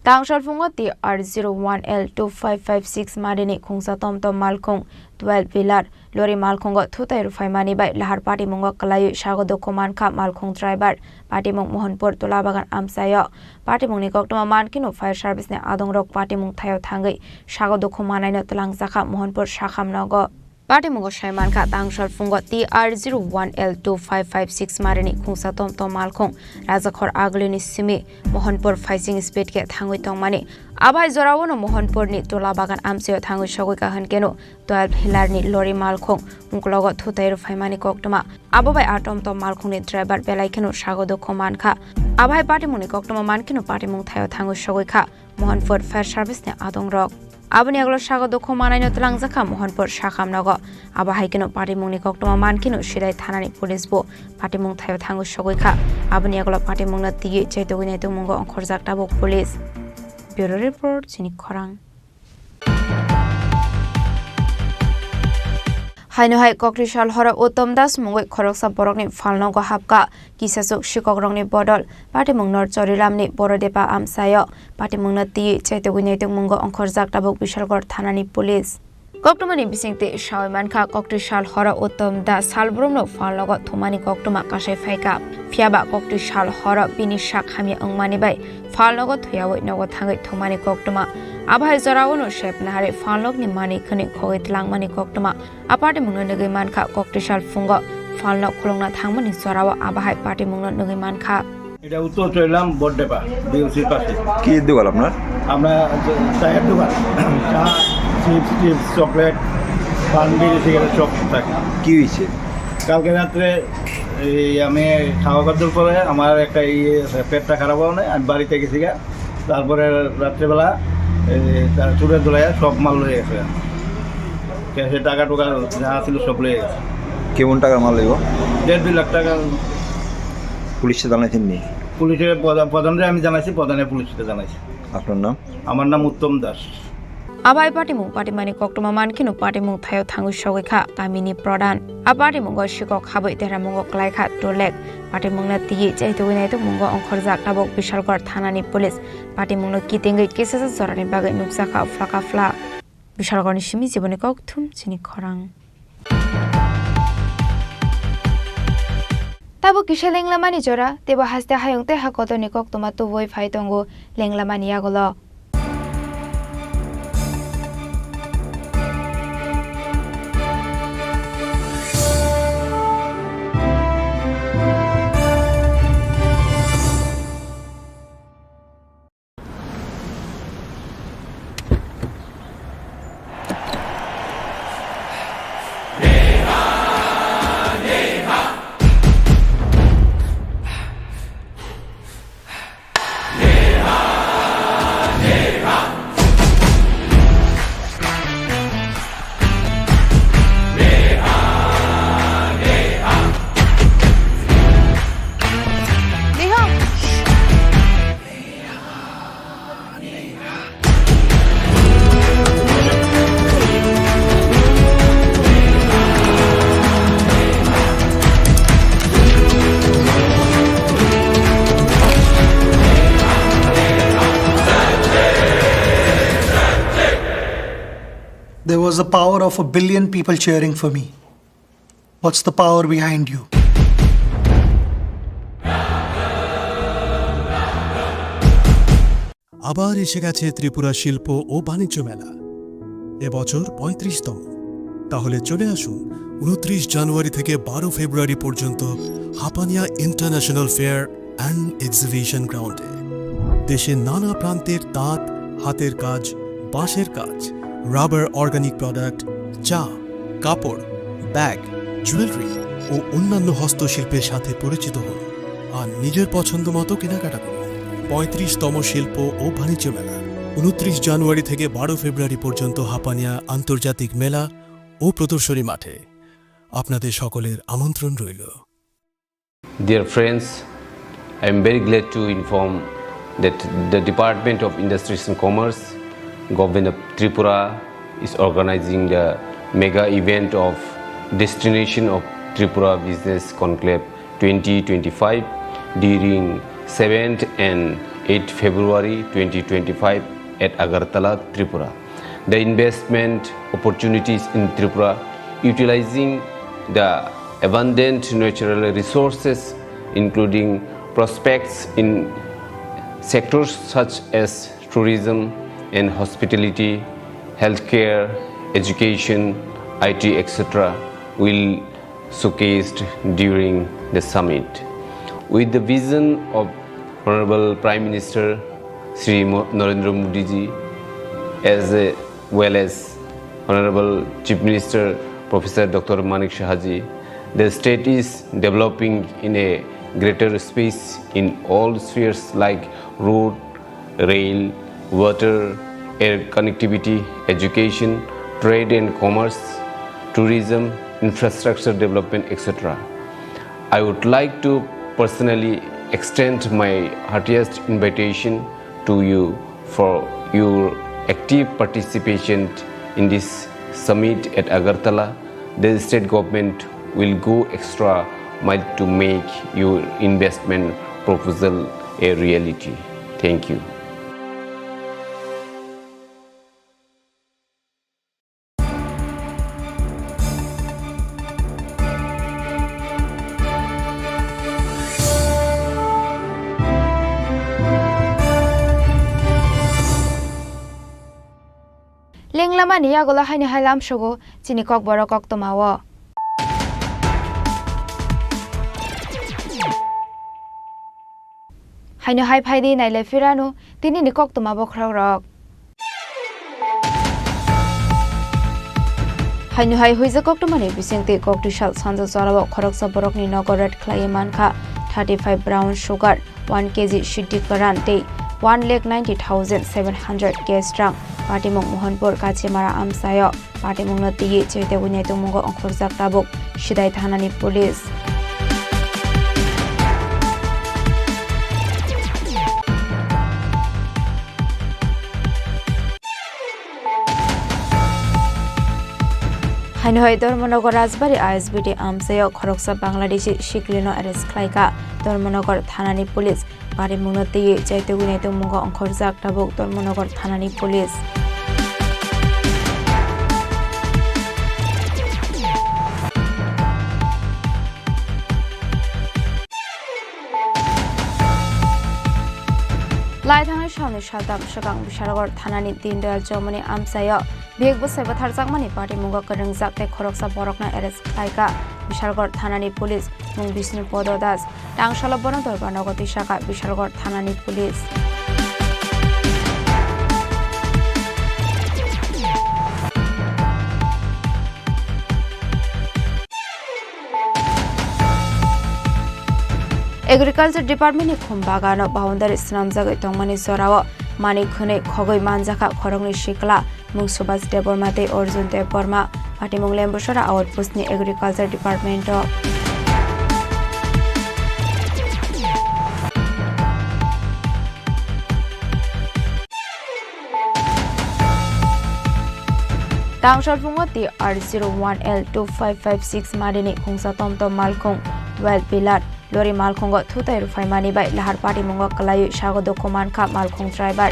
Tangshal fungoti R01L2556 madini khungsa tomtom malkhung 12 wheeler lori malkhungo thutai rufai mani bai lahar party mungo kalayu shago dokuman kha malkhung driver party mung mohanpur tulabagan amsayo party mung ni koktoma mankinu fire service ne adongrok party mung thayo thangai shago dokumanai no tulangzakha mohanpur shakham nogo party mungo shaiman kha tangshal fungoti R01L2556 madini khungsa tomtom malkhung rajakhor aglini simi mohanpur fighting speed ke thangoi tongmani abai jorawon mohanpur ni tulabagan amsayo thangoi shogoi ka hankenu 12 wheeler ni lori malkhung ungklogo thutai rufai koktoma ababai atom tom malkhung ni driver belaikhenu shago dokuman kha abai party mung ni koktoma mankinu party mung thayo thangoi shogoi kha mohanpur fire service ne adongrok aboni aglo shago dokho manai no tlangjakha mohanpur shakham nago aba haikeno party mungni koktoma mankino shirai thanani police bo party mung thayo thangu sogoi kha aboni aglo party mungna tigi chaitogoi nai mungo onkhorjakta bo police. Bureau report Chini Khorang. Haino hai Kokrishal hora Uttam Das mungoi khoroksa borokni falnogo hapka kisasuk shikogrongni bodol party mungnor chorilamni borodepa amsayo party mungna ti chaitogoi nai mungo onkhorjakta bo bishalgor thanani police. Koktomani bisingte shawaiman kha Kokrishal hora Uttam Das salbrumno falnogo thumani koktoma kasai phaika phiaba Kokrishal hora binisha khami angmani bai falnogo thuyawoi nogo thangai thumani koktoma abai jorawno shep nahare falnokni mani khani khogoi tlangmani koktoma aparte mungno ngai mankha Kokrishal fungo falnok khulongna thangmani jorawa abai party mungno ngai mankha এটা উত্তর চইলাম বড়ডেপা বিউসির পাশে। কি দোকান আপনার? আমরা চায়ের দোকান, চা, চিপস, চকলেট, পান, বিড়ি, সিগারেট সব থাকে। কি হয়েছে? কালকে রাত্রে আমি খাওয়া খাদ্যর পরে আমার একটা পেটটা খারাপ হওয়া নেই, আমি বাড়িতে গেছি গা। তারপরে রাত্রেবেলা চুরের দোলায় সব মাল লয়ে গেছে, ক্যাশে টাকা টুকা যা ছিল সব লয়ে গেছে। কেমন টাকার মাল লইব? 1.5 লাখ টাকা। পুলিশে জানাইছেন নি? পুলিশের প্রধানরে আমি জানাইছি, প্রধানে পুলিশকে জানাইছি। আপনার নাম? আমার নাম উত্তম Das. abai party mung party mani koktoma mankinu party mung thayo thangu shogoi kha kamini prodan a party mungo shikok khaboi tera mungo klai kha tolek party mungna tigi chaitogoi nai to mungo onkhorjak tabok bishalgor thanani police party mungno kitengei kesasa jorani bagai nuksa kha flaka fla bishalgorni simi jiboni kokthum Chini Khorang. Tabo kisha lenglamani jora tebo haste hayongte hakotoni koktoma to voi phaitongo lenglamani yagolo there was the power of 1 billion people cheering for me. What's the power behind you? আবার এসে গেছে ত্রিপুরা শিল্প ও বাণিজ্য মেলা এবছর ৩৫তম। তাহলে চলে আসুন ২৯ জানুয়ারি থেকে ১২ ফেব্রুয়ারি পর্যন্ত Hapania international fair and exhibition গ্রাউন্ডে। দেশের নানা প্রান্তের তাঁত, হাতের কাজ, বাঁশের কাজ, রাবার অর্গানিক প্রোডাক্ট, চা, কাপড়, ব্যাগ, জুয়েলারি ও অন্যান্য হস্তশিল্পের সাথে পরিচিত হন আর নিজের পছন্দ মতো কেনাকাটা করুন। ৩৫তম শিল্প ও বাণিজ্য মেলা ২৯ জানুয়ারি থেকে ১২ ফেব্রুয়ারি পর্যন্ত হাপানিয়া আন্তর্জাতিক মেলা ও প্রদর্শনী মাঠে। আপনাদের সকলের আমন্ত্রণ রইল। Dear friends, I am very glad to inform that the Department of Industries and Commerce, Government of Tripura is organizing the mega event of Destination of Tripura Business Conclave 2025 during 7th and 8th February 2025 at Agartala, Tripura. The investment opportunities in Tripura utilizing the abundant natural resources including prospects in sectors such as tourism and hospitality, healthcare, education, IT, etc. will showcased during the summit. With the vision of Honorable Prime Minister Sri Narendra Modi ji as well as Honorable Chief Minister Professor Dr. Manik Shahaji, the state is developing in a greater space in all spheres like road, rail, water, air connectivity, education, trade and commerce, tourism, infrastructure development, etc. I would like to personally extend my heartiest invitation to you for your active participation in this summit at Agartala. The state government will go extra mile to make your investment proposal a reality. Thank you. Lenglama ni yagola haini hailam shogo chini Kokborok oktomawo. Haino hai phaidi naile firanu tini ni koktomabo khrogrok. Haino hai huiza koktomani bisengte koktishal sanja zorabo khoroksa borok ni nogoret khlai mankha 35 brown sugar 1 kg shiddi karan te 1,90,700 cash strang Patimong Mohanpur Kachimara Amsayo Patimong Nati Chete Winyatungo Onkorzak Tabuk Shidai Thanani Police Hainoi Dormonogor Rasbari ISBT Amsayo Khoroksa Bangladeshi Shiklino Ares Klaika Dormonogor Thanani Police Patimong Nati Chete Winyatungo Onkorzak Tabuk Dormonogor Thanani Police Laithang Shawni Shatam Shakang Bisharagor Thanani Dindal Germany Amsayo Big Buseba Tarzakmani Party Mungo Karang Zakte Khoroksa Borokna Eres Klaika Bisharagor Thanani Police Mung Bisnu Pododas Tang Shalabono Dorbanogoti Shaka Bisharagor Thanani Police Agriculture Department ni Khumbagano boundary Snamjag Tongmani Sorao Mani Khune Khogoi Manjaka Khorongni Shikla Mung Subas Debormate Orjun Deborma Patimong Lembosora Outpost ni Agriculture Department Tangshal Fungoti R01L2556 Madini Khungsa Tomtom Malkhung Well Pilat Lori Malkhongo Thutai Rufai Mani by Lahar Party Mungo Kalayu Shagodo Komanka Malkhong Driver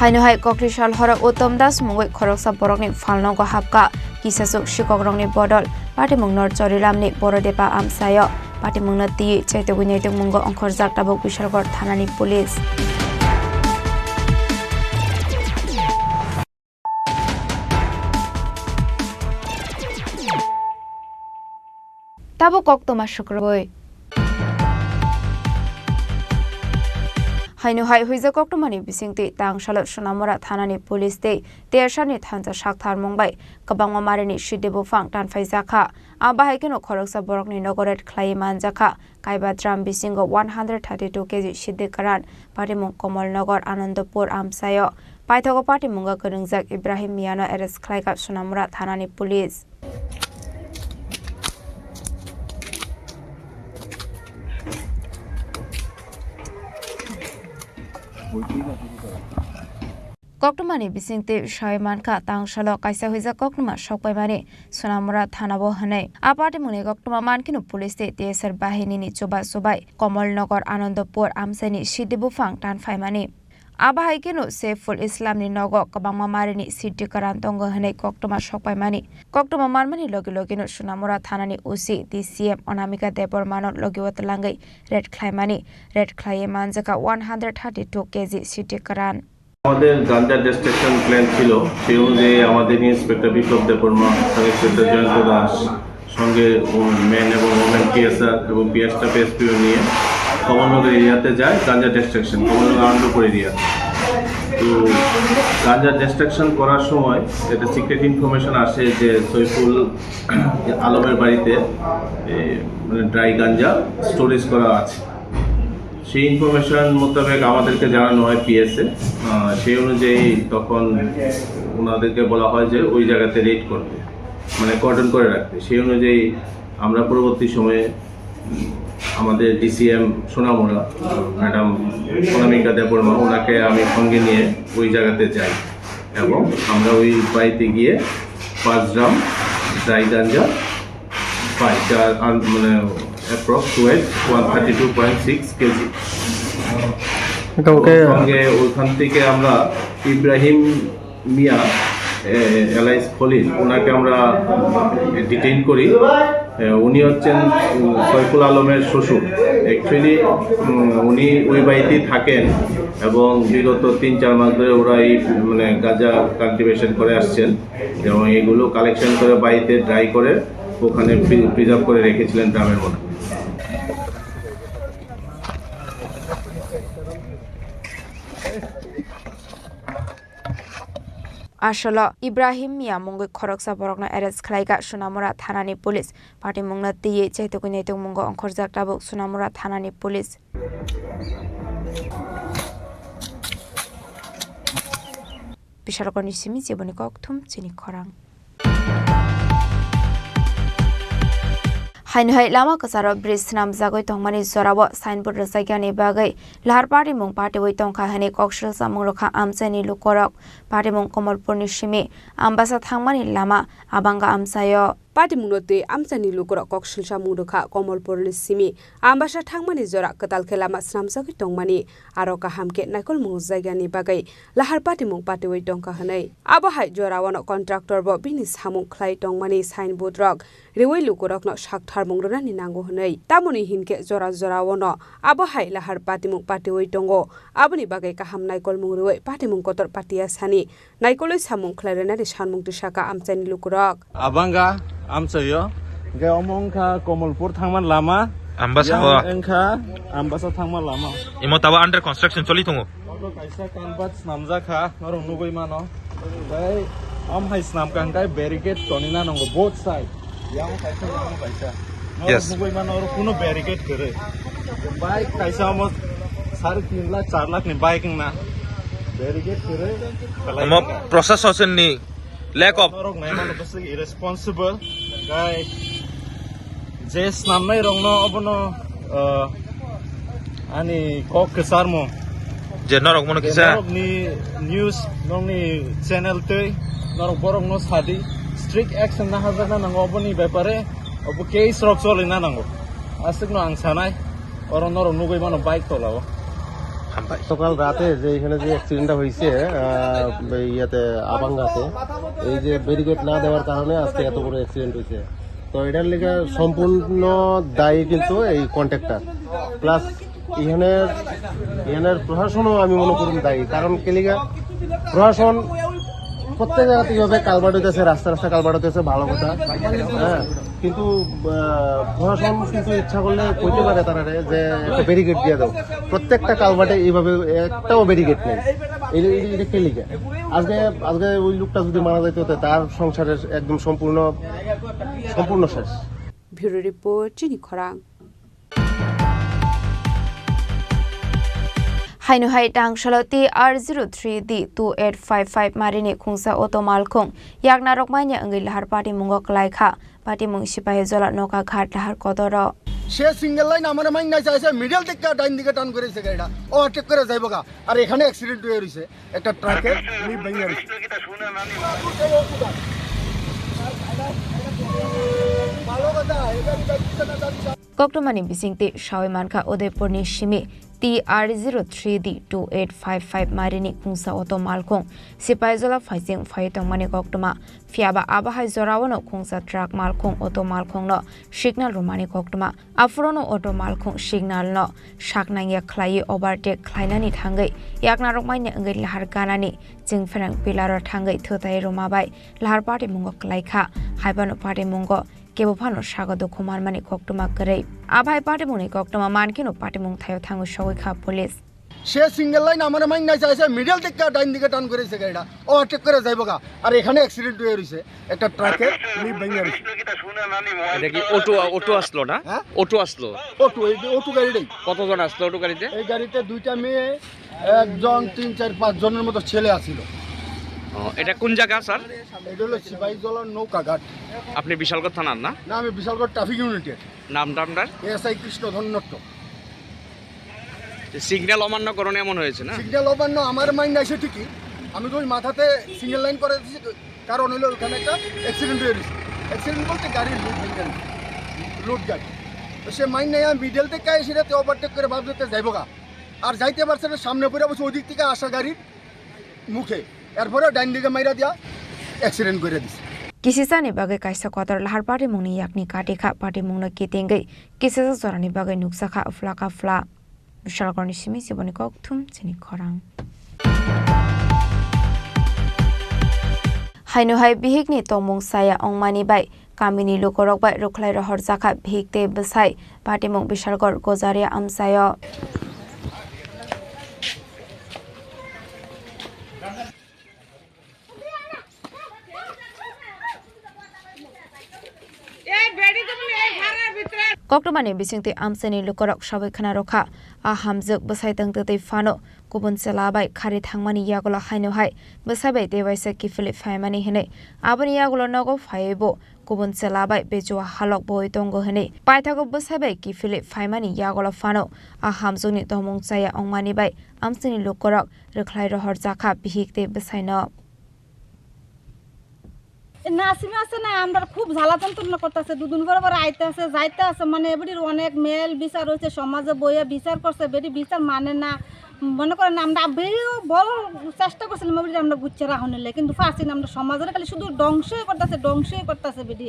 Hainohai Kokrishal Hora Utom Das Mungwe Khoroksa Borokni Falnogo Hapka Kisasuk Shikokrongni Bodol Patimung Nor Chorilamni Borodepa Amsayo Patimungna Ti Chaitogunitung Mungo Onkorzak Tabuk Bishalgor Thanani Police Tabuk Oktoma Shukraboi Hainohai Huiza Koktomani Bisingti Tang Shalot Shunamura Thanani Police Day Tearshani Thansa Shakthar Mumbai Kabangma Marini Shidebu Fang Tan Faizaka Abahikino Khoroksa Borokni Nogoret Klai Manjaka Kaibadram Bisingo 132 kg Shidekaran Patimung Komol Nogor Anandapur Amsayo Paithogo Patimunga Kurungzak Ibrahim Miano Eres Klaika Shunamura Thanani Police Koktomani Bisingti Shaimanka Tang Shalo Kaisa Huiza Koktoma Shokpaimani Sunamura Thanabo Hane Apartimuni Koktoma Mankino Police Teser Bahini ni Choba Sobai Komol Nogor Anandapur Amseni Shidibu Fang Tan Faimani Abahaikino Saiful Islam ni Nogo Kabangma Marini City Karantongo Hane Koktoma Shokpaimani Koktoma Marmani Logilogino Sunamura Thanani Usi DCM Onamika Debor Manot Logiwatalangai Red Claimani Red Clay Manjaka 132 kg City Karan আমাদের গাঞ্জা distraction plan ছিল সেই অনুযায়ী আমাদের inspector বিপ্লব Debbarma sub inspector Jayanta Das সঙ্গে main এবং women PSR এবং পিএসটা SPO নিয়ে কমলনগর এরিয়াতে যায় গাঞ্জা ডিস্ট্রাকশন কমলনগর আনন্দপুর এরিয়া তো গাঞ্জা ডিস্ট্রাকশন করার সময় একটা সিক্রেট ইনফরমেশন আসে যে সৈফুল আলমের বাড়িতে মানে ড্রাই গাঞ্জা স্টোরেজ করা আছে সেই ইনফরমেশন মোতাবেক আমাদেরকে জানানো হয় পিএসএ সেই অনুযায়ী তখন ওনাদেরকে বলা হয় যে ওই জায়গাতে রেড করতে মানে কর্ডন করে রাখতে সেই অনুযায়ী আমরা পরবর্তী সময়ে আমাদের ডিসিএম সোনামুড়া ম্যাডাম অনামিকা দেববর্মা ওনাকে আমি সঙ্গে নিয়ে ওই জায়গাতে যাই এবং আমরা ওই বাড়িতে গিয়ে 5 গ্রাম ড্রাই গাঞ্জা পাই যার মানে অ্যাপ্রক্স ওয়েট 132.6 কেজি সঙ্গে ওইখান থেকে আমরা ইব্রাহিম মিয়া এলাইস খলিল ওনাকে আমরা ডিটেইন করি উনি হচ্ছেন সৈফুল আলমের শ্বশুর অ্যাকচুয়ালি উনি ওই বাড়িতেই থাকেন এবং বিগত 3-4 মাস ধরে ওরা এই মানে গাঁজা কাল্টিভেশন করে আসছেন এবং এগুলো কালেকশন করে বাড়িতে ড্রাই করে ওখানে প্রিজার্ভ করে রেখেছিলেন ড্রামের মধ্যে Ashalo Ibrahim Mia Mungu Khoroksa Borokna Eres Klaika Sunamura Thanani Police Party Mungna Tiye Chaitogunitung Mungo Onkorzak Tabuk Sunamura Thanani Police Bisharokoni Simi Jiboni Koktum Chini Khorang Hainohai Lama Kasaro Bridge Nam Zagoi Tongmani Zorabo Signboard Rasagani Bagai Lahar Party Mung Party Wai Tongka Hane Kokshil Samungloka Amseni Lukorok Party Mung Komol Purnishimi Ambasa Thangmani Lama Abanga Amsayo Party Munote Amsani Lukorok Kokshil Samungloka Komol Purnishimi Ambasa Thangmani Zora Katal Kelama Snam Zagoi Tongmani Aroka Hamke Nakol Mung Zagani Bagai Lahar Party Mung Party Wai Tongka Hane Abahai Jorawan Contractor Bo Binis Hamung Klai Tongmani Signboard Rock Riwai Lukorok no Shakthar Mungrani Nango Hane Tamuni Hinke Zora Wono Abahai Lahar Party Mung Party Wai Tongo Abuni Bagai Kaham Naikol Mungruwe Party Mung Kotor Partia Sani Naikolo Samung Clarena Shanmung Tushaka Amsani Lukorok Abanga Amsayo Gaomongka Komolpur Thangman Lama Ambasa Engka Ambasa Thangman Lama Imo tawa under construction choli tungo Kaisa Kanbat Namjaka Norong Nugoi Mano Gai Am Hai Snam Kankai barricade Tonina Nongo both side Yang Kaisa Yes Nugoi Mano Kuno barricade Kere Bike Kaisa Amos 3.5 lakh 4 lakh ni bike na barricade Kere Imo process ni lack of Norong Nai Mano Basi irresponsible Gai Jes Namnai Rongno Obono Ani Kok Kesarmo Norok mono kisa Norok ni news Norok ni channel te Norok borok no sadi strict action na hazana nango oboni bepare obo case rok solina nango asik no ang sanai oro norok nugoi mano bike tolao সকাল রাতে যে এখানে যে অ্যাক্সিডেন্টটা হয়েছে ইয়াতে আবাঙ্গাতে, এই যে ব্যারিকেড না দেওয়ার কারণে আজকে এত বড় অ্যাক্সিডেন্ট হয়েছে। তো এটার লেগে সম্পূর্ণ দায়ী কিন্তু এই কন্ট্রাক্টর, প্লাস এখানের প্রশাসনও আমি মনে করি দায়ী। কারণ কেলিগা প্রশাসন প্রত্যেক জায়গাতে এইভাবে কালভার্ট হইতেছে, রাস্তা রাস্তা কালভার্ট হইতেছে, ভালো কথা, হ্যাঁ, কিন্তু প্রশাসন কিন্তু ইচ্ছা করলে কইতে পারে তারা যে একটা ব্যারিকেড দিয়ে দাও। প্রত্যেকটা কালভার্টে এইভাবে একটাও ব্যারিকেড নেই। এটা কে লিখে আজকে ওই লোকটা যদি মারা যাইতে হতো, তার সংসারের একদম সম্পূর্ণ শেষ। ব্যুরো রিপোর্ট, চিনি খরাং। Hainu-hai tangsaloti R03D2855 marini khungsa auto malkhung yakna rokmanya angil lahar party mungo klaikha party mung sipahi jola noka ghat lahar kodoro সে সিঙ্গেল লাইন আমার মাইন নাই চাইছে মিডল থেকে ডাইন দিকে টান করেছে গাড়িটা, ও অ্যাটাক করে যাইব গা। আর এখানে অ্যাক্সিডেন্ট হয়ে রইছে, একটা ট্রাকের লিপ ভেঙে রইছে। Koktomani bisingti shawi manka Udaipurni shimi TR03D2855 marini khungsa auto malkhung sipai jola faising faitong mani koktoma fiaba abahai jorawano khungsa truck malkhung auto malkhung no signal romani koktoma afrono auto malkhung signal no shaknangya khlai overtake khlainani thangai yakna rokmaine angai lahar ganani jingferang pilaro thangai thotai romabai lahar party mungo klaikha haibano party mungo কেবফানো স্বাগত কুমার মানে কোকটমা করে আভাই পাটিমুনি কোকটমা মানকিনো পাটিমুং thio Thangu সগৈখা police সে single line আমার mine নাই চাইছে middle থেকে ডাইন দিকে টান করেছে গাড়িটা, ও অ্যাটাক করে যাইব গা। আর এখানে অ্যাক্সিডেন্ট হয়ে রইছে, একটা ট্রাকের লিপ ভেঙে রইছে। এটা কি অটো আসলো না? অটো আসলো, অটো গাড়িটাই। কতজন আসলো অটো গাড়িতে? এই গাড়িতে দুইটা মেয়ে, একজন 3-4-5 জনের মতো ছেলে আছিল। এটা কোন জায়গা স্যার? এটা হলো সিপাহীজলার নৌকাঘাট। আপনি বিশালগড় থানার না? না, আমি বিশালগড় ট্রাফিক ইউনিটের। নামটা আপনার? এসআই কৃষ্ণধন নট্ট। সিগন্যাল অমান্য করণে এমন হয়েছে না? সিগন্যাল অমান্য আমার মাইন্ড আছে ঠিকই, আমি তো ওই মাথাতে সিঙ্গেল লাইন করে দিয়েছি, কারণ হলো ওখানে একটা অ্যাক্সিডেন্ট হয়ে গেছে। অ্যাক্সিডেন্ট বলতে গাড়ির লোড গাড়ি, তো সে মাইন্ড নেই আমি মিডল থেকে সেটাতে ওভারটেক করে ভাবতে যাইব গা। আর যাইতে পারছে না, সামনে পড়ে বসে ওই দিক থেকে আসা গাড়ির মুখে, এরপরে ডাইন দিকে মাইরা দিয়া অ্যাক্সিডেন্ট করে দিছে। Kisisani bagai kaisa kotor lahar party mungni yakni kati kha party mungno kitingai kisisa zorani bagai nuksa kha flaka fla bishalgorni simi siboni kokthum chini khorang hainu hai bihikni tomung saya ongmani bai kamini lokorok bai rokhlai rohor jakha bihikte besai party mung bishalgor gojaria amsayo Koktomani bisingti amseni lukorok sabai-khana rokha a hamjuk bwsai tangtei fano kubun chelabai khari thangmani yagola haino hai bwsaibai dewaisa kifili phaimani hene aboni yagola nogo phaibo kubun chelabai bejua halok boi tongo hene paithago bwsaibai kifili phaimani yagola fano a hamjukni tomung chaya ongmani bai amseni lukorok rokhlai rohor jakha bihikte bwsaino Nasima আছে না, আমরা খুব জ্বালা যন্ত্রণা করতেছে, দুদিন পর আইতে আছে যাইতে আছে, মানে এবারে অনেক মেল বিচার হয়েছে, সমাজে বইয়ে বিচার করছে, বেরি বিচার মানে না, মনে করেন আমরা বেরিও বড় চেষ্টা করছিলাম এবারে আমরা গুচ্ছে রাখলে, কিন্তু পারছি না। আমরা সমাজের খালি শুধু ধ্বংসই করতেছে বেরি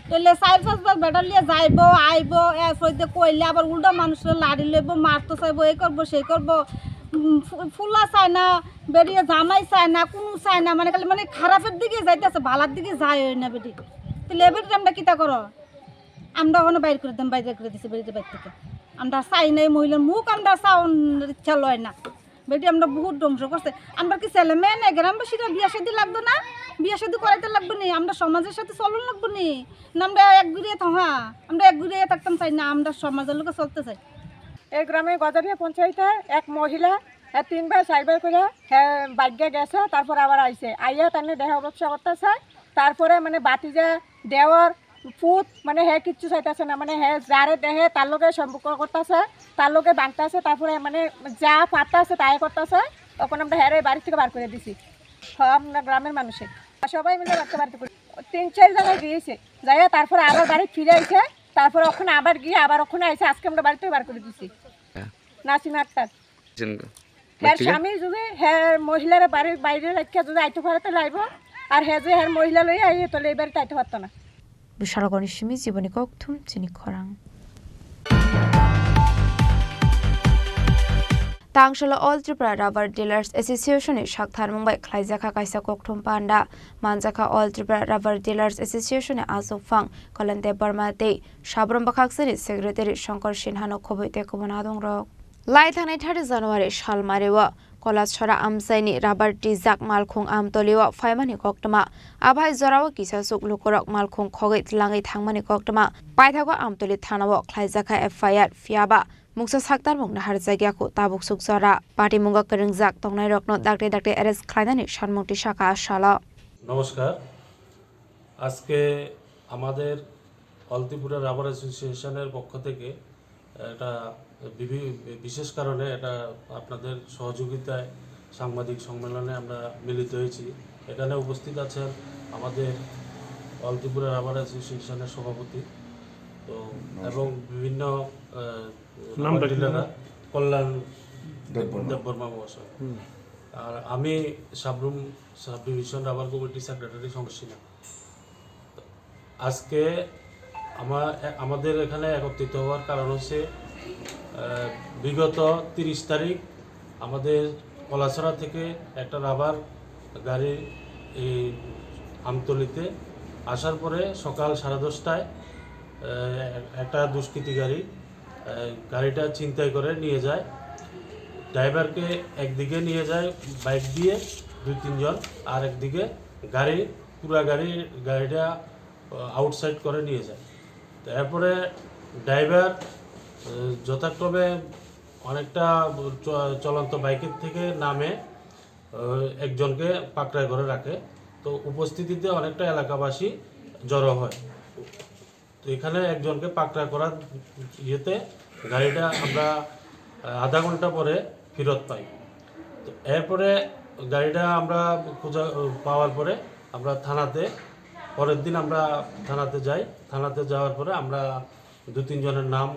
তাহলে 4-5 বার বেটার লিয়ে যাইব আইব, এরপর কইলে আবার উল্টা মানুষের লাড়ি লইব, মারতে চাইব, এই করবো সেই করবো, ফুলা চায় না, বেরিয়ে জামাই চায় না, কোনো চায় না, মানে খালি মানে খারাপের দিকে যাইতেছে, ভালার দিকে যায় না বেটি। তাহলে এবারে আমরা কিতা করো, আমরা ওখানে বাইর করে দিলাম, বাইরে করে দিচ্ছি বেরিয়ে বাইর থেকে। আমরা চাই না এই মহিলার মুখ, আমরা চাওয়ার ইচ্ছা লয় না বেটি, আমরা বহুত ধ্বংস করছে। আমরা কি ছেলে মেয়ে না, গ্রামবাসীরা বিয়া শাদী লাগবে না, বিয়া শাদী করাইতে লাগবে নি, আমরা সমাজের সাথে চলন লাগবে নি, না আমরা এক ঘুরিয়ে আমরা এক ঘুরিয়ে থাকতাম চাই না, আমরা সমাজের লোকে চলতে চাই। এই গ্রামে গজারিয়া পঞ্চায়েতে এক মহিলা 3 বার 4 বার করে বাগ্যা গেছে, তারপর আবার আইছে, আইয়া তাহলে দেহ ব্যবসা করতেছে, তারপরে মানে বাতিজা দেওয়ার ফুট মানে কিচ্ছু চাইতেছে না, মানে যারে দেহে তার লোকে সম্পর্ক করতেছে, তার লোকে বাঁধতেছে, তারপরে মানে যা পারতেছে তাই করতেছে, তখন আমরা বাড়ি থেকে বার করে দিছি। আমরা গ্রামের মানুষে সবাই মিলে বাড়তে বাড়তে করি, 3-4 জায়গায় গিয়েছে, যাইয়া তারপরে আবার বাড়ি ফিরে আইছে, তারপরে ওখানে আবার গিয়ে আবার ওখানে আইছে, আজকে আমরা বাড়ি থেকে বার করে দিছি। নাসিমা আক্তার। হ্যাঁ স্বামী যদি হ্যাঁ মহিলারা বাড়ির বাইরে রাখা যদি আইতে পারে লাইব আর হ্যাঁ যে হ্যাঁ মহিলা লইয়া আইয়ে তাহলে এই বাড়িতে আইতে পারতো না বিশালগড় সিমি জীবনী ককথুম চিনি খরাং Tangshalo All Tripura Rubber Dealers Association Shakthar Mumbai Khlaijaka Kaisa Kokthum Panda Manjaka All Tripura Rubber Dealers Association Azofang Kolante Barmate Shabram Bakhaksani Secretary Shankar Shinhano Khoboite Kobanadong Rok Lai Thanai 30 January Shalmarewa Kolachhora Amsaini Rubber Tizak Malkhung Amtoliwa Faimani Koktama Abhai Zorawa Kisasuk Lukorok Malkhung Khogit Langi Thangmani Koktama Paithago Amtoli Thanawo Khlaijaka FIR Fiaba Muksa Saktar Mung Nahar Jagyaku Tabuk Suksora Party Munga Kerengjak Tongnai Rokno Dakte Dakte Eres Khlaidani Shanmukti Shaka Ashala নমস্কার আজকে আমাদের all Tripura rubber অ্যাসোসিয়েশনের পক্ষ থেকে এটা বিশেষ কারণে এটা আপনাদের সহযোগিতায় সাংবাদিক সম্মেলনে আমরা মিলিত হয়েছি এখানে উপস্থিত আছেন আমাদের অল ত্রিপুরা রাবার অ্যাসোসিয়েশনের সভাপতি তো এবং বিভিন্ন কল্যাণ দেববর্মা মহাশয় আর আমি Sabroom sub division rubber committee secretary সংসিনা আজকে আমাদের এখানে একত্রিত হওয়ার কারণ হচ্ছে বিগত 30 তারিখ আমাদের কলাছড়া থেকে একটা রাবার গাড়ি এই আমতলিতে আসার পরে সকাল 10:30টায় একটা দুষ্কৃতী গাড়িটা ছিনতাই করে নিয়ে যায় ড্রাইভারকে একদিকে নিয়ে যায় বাইক দিয়ে 2-3 জন আর একদিকে পুরো গাড়িটা আউটসাইড করে নিয়ে যায় তারপরে ড্রাইভার যথাক্রমে অনেকটা চলন্ত বাইকের থেকে নামে একজনকে পাকড়ায় করে রাখে তো উপস্থিতিতে অনেকটা এলাকাবাসী জড়ো হয় তো এখানে একজনকে পাকড়া করার ইয়েতে গাড়িটা আমরা আধা ঘন্টা পরে ফেরত পাই তো এরপরে গাড়িটা আমরা পাওয়ার পরে আমরা থানাতে পরের দিন আমরা থানাতে যাই থানাতে যাওয়ার পরে আমরা 2-3 জনের নাম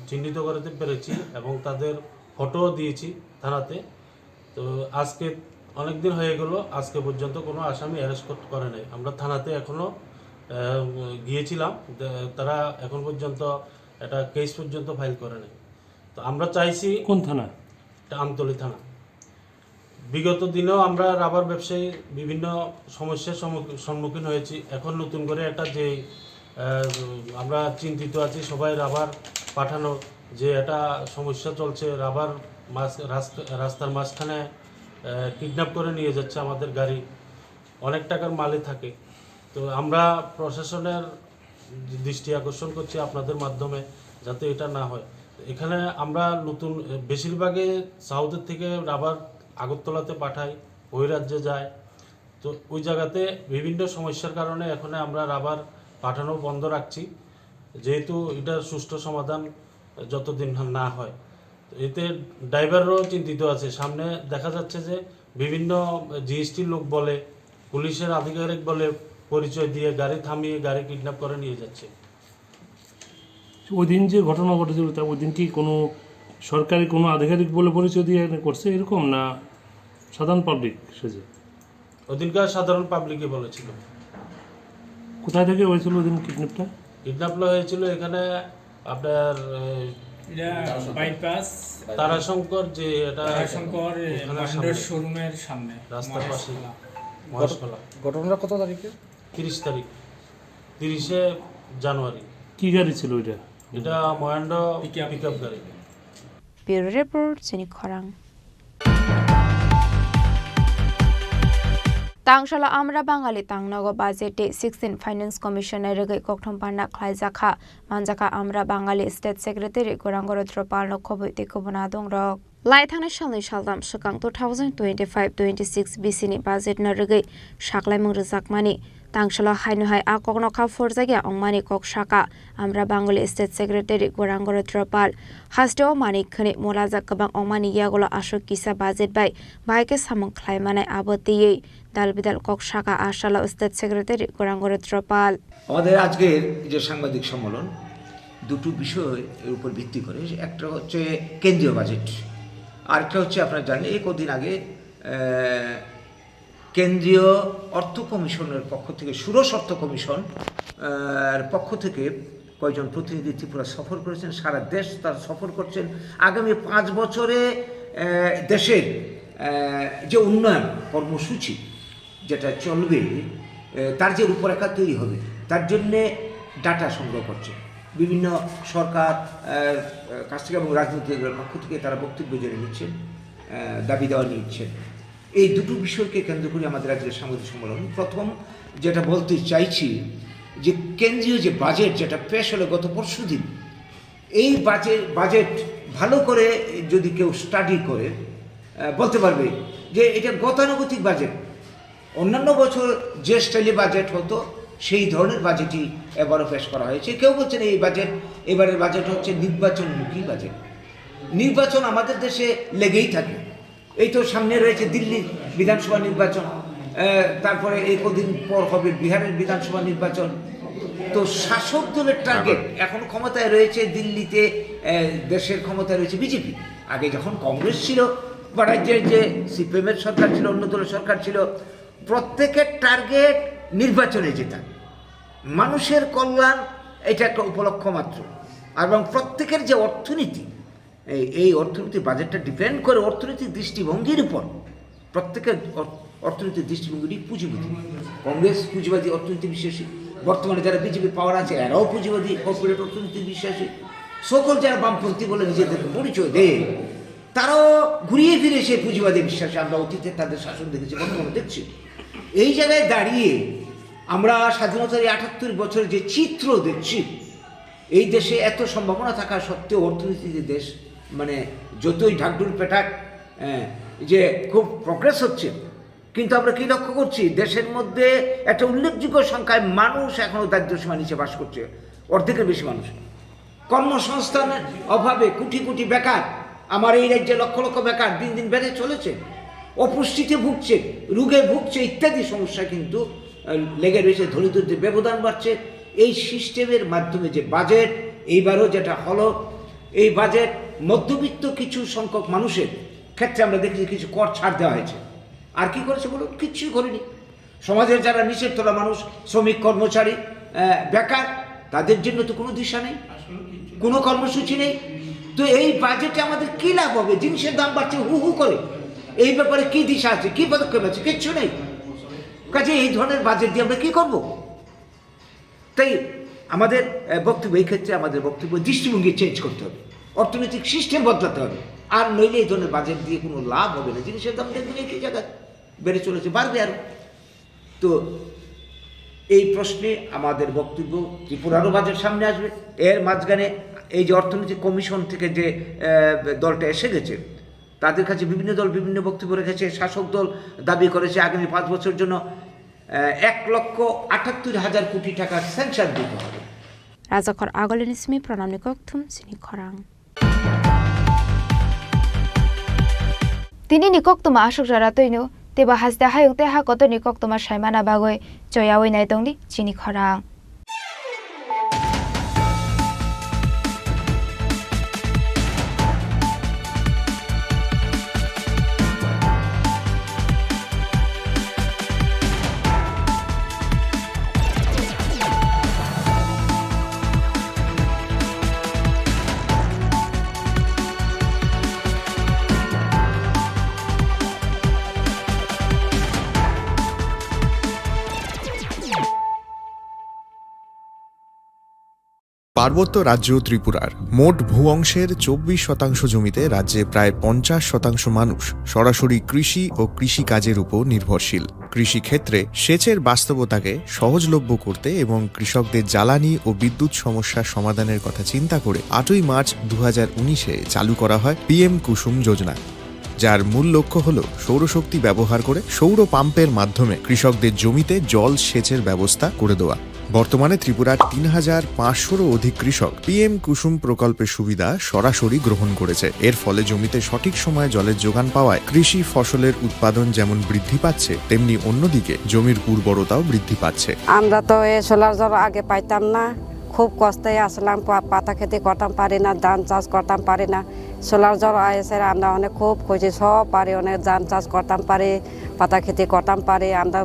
চিহ্নিত করতে পেরেছি এবং তাদের ফটোও দিয়েছি থানাতে তো আজকে অনেক দিন হয়ে গেল আজকে পর্যন্ত কোনো আসামি অ্যারেস্ট করে নাই আমরা থানাতে এখনো গিয়েছিলাম তারা এখন পর্যন্ত একটা কেস পর্যন্ত ফাইল করে নাই তো আমরা চাইছি কোন থানা আমতলী থানা বিগত দিনেও আমরা রাবার ব্যবসায়ী বিভিন্ন সমস্যার সম্মুখীন হয়েছি এখন নতুন করে একটা যে আমরা চিন্তিত আছি সবাই রাবার পাঠানো যে একটা সমস্যা চলছে রাবার রাস্তার মাঝখানে কিডন্যাপ করে নিয়ে যাচ্ছে আমাদের গাড়ি অনেক টাকার মালে থাকে তো আমরা প্রশাসনের দৃষ্টি আকর্ষণ করছি আপনাদের মাধ্যমে যাতে এটা না হয় এখানে আমরা নতুন বেশিরভাগে সাউথের থেকে রাবার আগরতলাতে পাঠাই ওই রাজ্যে যায় তো ওই জায়গাতে বিভিন্ন সমস্যার কারণে এখন আমরা রাবার পাঠানো বন্ধ রাখছি যেহেতু এটার সুষ্ঠু সমাধান যতদিন না হয় এতে ড্রাইভারও চিন্তিত আছে সামনে দেখা যাচ্ছে যে বিভিন্ন জিএসটির লোক বলে পুলিশের আধিকারিক বলে পরিচয় দিয়ে গাড়ি থামিয়ে গাড়ি কিডন্যাপ করে নিয়ে যাচ্ছে ওই দিন যে ঘটনা ঘটেছিল তা ওই দিন কি কোনো সরকারি কোনো আধিকারিক বলে পরিচয় দিয়ে করছে এরকম না সাধারণ পাবলিক সেজে ওদিনকার সাধারণ পাবলিকই বলেছিল কোথায় থেকে হয়েছিল ওই দিন কিডন্যাপটা হয়েছিল এখানে আপনার বাইপাস তারাশঙ্কর যে এটা শোরুমের সামনে রাস্তার পাশে ঘটনাটা কত তারিখে 30 তারিখ 30শে জানুয়ারি কি গাড়ি ছিল এটা মহেন্দ্র পিকআপ গাড়ি ব্যুরো রিপোর্ট চিনি খরাং Tangshalo Amra Bangali Tangnago Bazete 16 Finance Commissioner Rege Kokthom Panda Khlaijaka Manjaka Amra Bangali State Secretary Gorangoro Tropalno Khoboite Kobonadong Rok Lai Thangna Shalni Shaldam Shakang 2025-26 BCni Budget na Rege Shaklai Mung Rizakmani Tangshalo Hainu Hai Akokno Kha Forjagya Ongmani Kok Shaka Amra Bangali State Secretary Gorangoro Tropal Hasteo Mani Khani Molajak Kabang Ongmani Yagolo Ashok Kisa Budget Bai Baike Samong Khlaimane Abotiye দালবিদাল কক শাখা আশালা state secretary গোরাঙ্গরে ত্রপাল আমাদের আজকের যে সাংবাদিক সম্মেলন দুটো বিষয়ের উপর ভিত্তি করে একটা হচ্ছে কেন্দ্রীয় বাজেট আরেকটা হচ্ছে আপনারা জানেন এই কদিন আগে কেন্দ্রীয় অর্থ কমিশনের পক্ষ থেকে ষোড়শ অর্থ কমিশন পক্ষ থেকে কয়েকজন প্রতিনিধি ত্রিপুরা সফর করেছেন, সারা দেশ তার সফর করছেন। আগামী 5 বছরে দেশের যে উন্নয়ন কর্মসূচি যেটা চলবে তার যে রূপরেখা তৈরি হবে তার জন্যে ডাটা সংগ্রহ করছে বিভিন্ন সরকার কাছ থেকে এবং রাজনৈতিক পক্ষ থেকে তারা বক্তব্য জেনে নিচ্ছেন, দাবি দেওয়া নিচ্ছেন। এই দুটো বিষয়কে কেন্দ্র করে আমাদের রাজ্যের সাংবাদিক সম্মেলন। প্রথম যেটা বলতে চাইছি যে কেন্দ্রীয় যে বাজেট যেটা পেশ হলো গত পরশুদিন, এই বাজেট ভালো করে যদি কেউ স্টাডি করে বলতে পারবে যে এটা গতানুগতিক বাজেট। অন্যান্য বছর যে স্টাইলে বাজেট হতো সেই ধরনের বাজেটই এবারও পেশ করা হয়েছে। কেউ বলছেন এবারের বাজেট হচ্ছে নির্বাচনমুখী বাজেট। নির্বাচন আমাদের দেশে লেগেই থাকে। এই তো সামনে রয়েছে দিল্লির বিধানসভা নির্বাচন, তারপরে এই কদিন পর হবে বিহারের বিধানসভা নির্বাচন। তো শাসক দলের টার্গেট এখন ক্ষমতায় রয়েছে দিল্লিতে, দেশের ক্ষমতায় রয়েছে বিজেপি। আগে যখন কংগ্রেস ছিল বা রাজ্যের যে সিপিএমের সরকার ছিল, অন্য দলের সরকার ছিল, প্রত্যেকের টার্গেট নির্বাচনে জেতা, মানুষের কল্যাণ, এটা একটা উপলক্ষ মাত্র। এবং প্রত্যেকের যে অর্থনীতি, এই অর্থনীতির বাজেটটা ডিপেন্ড করে অর্থনৈতিক দৃষ্টিভঙ্গির উপর। প্রত্যেকের অর্থনৈতিক দৃষ্টিভঙ্গিটি পুঁজিবাদী। কংগ্রেস পুঁজিবাদী অর্থনীতি বিশ্বাসী, বর্তমানে যারা বিজেপি পাওয়ার আছে এরাও পুঁজিবাদী কর্পোরেট অর্থনীতি বিশ্বাসী। সকল যারা বামপন্থী বলে নিজেদেরকে পরিচয় দেয় তারাও ঘুরিয়ে ফিরে সে পুঁজিবাদী বিশ্বাসী। আমরা অতীতে তাদের শাসন দেখেছি, বর্তমানে দেখছি। এই জায়গায় দাঁড়িয়ে আমরা স্বাধীনতার 78 বছরের যে চিত্র দেখছি, এই দেশে এত সম্ভাবনা থাকা সত্ত্বেও অর্থনীতির দেশ, মানে যতই ঢাকঢুল পেটাক যে খুব প্রগ্রেস হচ্ছে, কিন্তু আমরা কি লক্ষ্য করছি, দেশের মধ্যে একটা উল্লেখযোগ্য সংখ্যায় মানুষ এখনও দারিদ্র্যসীমার নিচে বাস করছে, অর্ধেকের বেশি মানুষ। কর্মসংস্থানের অভাবে কোটি কোটি বেকার, আমার এই রাজ্যে লক্ষ লক্ষ বেকার দিন দিন বেড়ে চলেছে, অপুষ্টিতে ভুগছে, রোগে ভুগছে, ইত্যাদি সমস্যা কিন্তু লেগে রয়েছে। দরিদ্রদের ব্যবধান বাড়ছে। এই সিস্টেমের মাধ্যমে যে বাজেট এইবারও যেটা হলো, এই বাজেট মধ্যবিত্ত কিছু সংখ্যক মানুষের ক্ষেত্রে আমরা দেখেছি কিছু কর ছাড় দেওয়া হয়েছে। আর কি করেছে বলো? কিচ্ছুই করেনি। সমাজের যারা নিচের তলা মানুষ, শ্রমিক, কর্মচারী, বেকার, তাদের জন্য তো কোনো দিশা নেই, কোনো কর্মসূচি নেই। তো এই বাজেটে আমাদের কী লাভ হবে? জিনিসের দাম বাড়ছে হু হু করে, এই ব্যাপারে কী দিশা আছে, কী পদক্ষেপ আছে? কিচ্ছু নেই। কাজে এই ধরনের বাজেট দিয়ে আমরা কী করবো? তাই আমাদের বক্তব্য, এই ক্ষেত্রে আমাদের বক্তব্য দৃষ্টিভঙ্গি চেঞ্জ করতে হবে, অর্থনৈতিক সিস্টেম বদলাতে হবে। আর নইলে এই ধরনের বাজেট দিয়ে কোনো লাভ হবে না। জিনিসের দাম দেখবেন একই জায়গায় বেড়ে চলেছে, বাড়বে আরও। তো এই প্রশ্নে আমাদের বক্তব্য, ত্রিপুরারও বাজেট সামনে আসবে। এর মাঝখানে এই যে অর্থনৈতিক কমিশন থেকে যে দলটা এসে গেছে, তাদের কাছে বিভিন্ন দল বিভিন্ন বক্তব্য রেখেছে। শাসক দল দাবি করেছে আগামী 5 বছরের জন্য 1,78,000 কোটি টাকা স্যাংশন দিতে হবে। রাজাখর আগলিনিসমি প্রণামনিকক থুম চিনি খরাং তিনি নিকক তোমা আসক যারা তৈনো তেবা হাসদা হায়ং তে হা কত নিকক তোমার সাইমানা বাগৈ জয়াওই নাই দংদি চিনি খরাং। পার্বত্য রাজ্য ত্রিপুরার মোট ভূ অংশের 24% জমিতে রাজ্যে প্রায় 50% মানুষ সরাসরি কৃষি ও কৃষিকাজের উপর নির্ভরশীল। কৃষিক্ষেত্রে সেচের বাস্তবতাকে সহজলভ্য করতে এবং কৃষকদের জ্বালানি ও বিদ্যুৎ সমস্যা সমাধানের কথা চিন্তা করে 8ই মার্চ 2019-এ চালু করা হয় PM কুসুম যোজনা, যার মূল লক্ষ্য হল সৌরশক্তি ব্যবহার করে সৌর পাম্পের মাধ্যমে কৃষকদের জমিতে জল সেচের ব্যবস্থা করে দেওয়া। বর্তমানে ত্রিপুরার 3,500-রও অধিক কৃষক PM কুসুম প্রকল্পের সুবিধা সরাসরি গ্রহণ করেছে। এর ফলে জমিতে সঠিক সময়ে জলের যোগান পাওয়ায় কৃষি ফসলের উৎপাদন যেমন বৃদ্ধি পাচ্ছে, তেমনি অন্যদিকে জমির উর্বরতাও বৃদ্ধি পাচ্ছে। আমরা তো এই সোলার জল আগে পাইতাম না, খুব কষ্টে আসলাম, পাতা খেতে করতাম পারি না, ধান চাষ করতাম পারি না। সোলার জল এসে আমরা অনেক খুব খুঁজি, সব পারি, অনেক ধান চাষ করতাম পারি, পাতা খেতে করতাম পারি, আমরা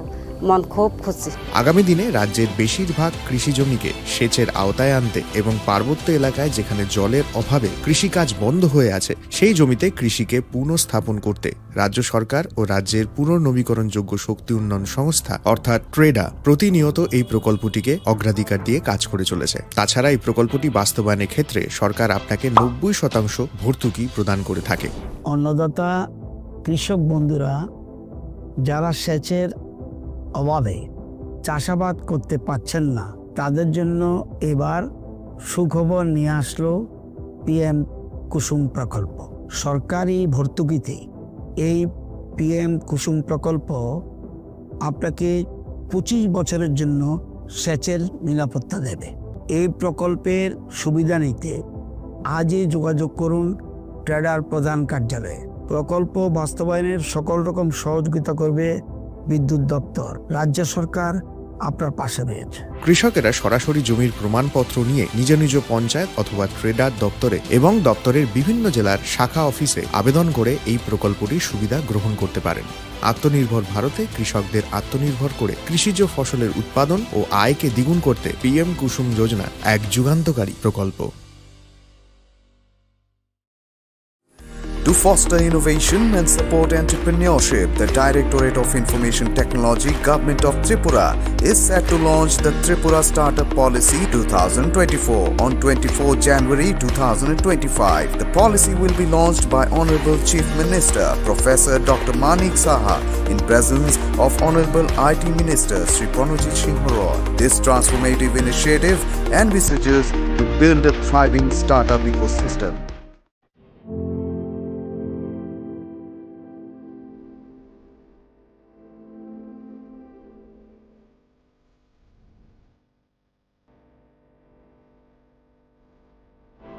মন খুব খুশি। আগামী দিনে রাজ্যের বেশিরভাগ কৃষি জমিকে সেচের আওতায় আনতে এবং পার্বত্য এলাকায় যেখানে জলের অভাবে কৃষিকাজ বন্ধ হয়ে আছে সেই জমিতে কৃষিকে পুনঃস্থাপন করতে রাজ্য সরকার ও রাজ্যের পুনর্নবীকরণযোগ্য শক্তি উন্নয়ন সংস্থা অর্থাৎ ট্রেডা প্রতিনিয়ত এই প্রকল্পটিকে অগ্রাধিকার দিয়ে কাজ করে চলেছে। তাছাড়া এই প্রকল্পটি বাস্তবায়নের ক্ষেত্রে সরকার আপনাকে 90% ভর্তুকি প্রদান করে থাকে। অন্নদাতা কৃষক বন্ধুরা যারা সেচের অভাবে চাষাবাদ করতে পারছেন না, তাদের জন্য এবার সুখবর নিয়ে আসলো পিএম কুসুম প্রকল্প। সরকারি ভর্তুকিতে এই পিএম কুসুম প্রকল্প আপনাকে 25 বছরের জন্য সেচের নিরাপত্তা দেবে। এই প্রকল্পের সুবিধা নিতে আজই যোগাযোগ করুন ট্রেডার প্রধান কার্যালয়ে। প্রকল্প বাস্তবায়নের সকল রকম সহযোগিতা করবে বিদ্যুৎ দপ্তর। রাজ্য সরকার আপনার পাশে রয়েছে। কৃষকেরা সরাসরি জমির প্রমাণপত্র নিয়ে নিজ নিজ পঞ্চায়েত অথবা ট্রেডার দপ্তরে এবং দপ্তরের বিভিন্ন জেলার শাখা অফিসে আবেদন করে এই প্রকল্পটির সুবিধা গ্রহণ করতে পারেন। আত্মনির্ভর ভারতে কৃষকদের আত্মনির্ভর করে কৃষিজ ফসলের উৎপাদন ও আয়কে দ্বিগুণ করতে পিএম কুসুম যোজনা এক যুগান্তকারী প্রকল্প। To foster innovation and support entrepreneurship, the Directorate of Information Technology, Government of Tripura, is set to launch the Tripura Startup Policy 2024 on 24 January 2025. The policy will be launched by Honorable Chief Minister, Professor Dr. Manik Saha, in presence of Honorable IT Minister Sri Chini Khorang. This transformative initiative envisages to build a thriving startup ecosystem.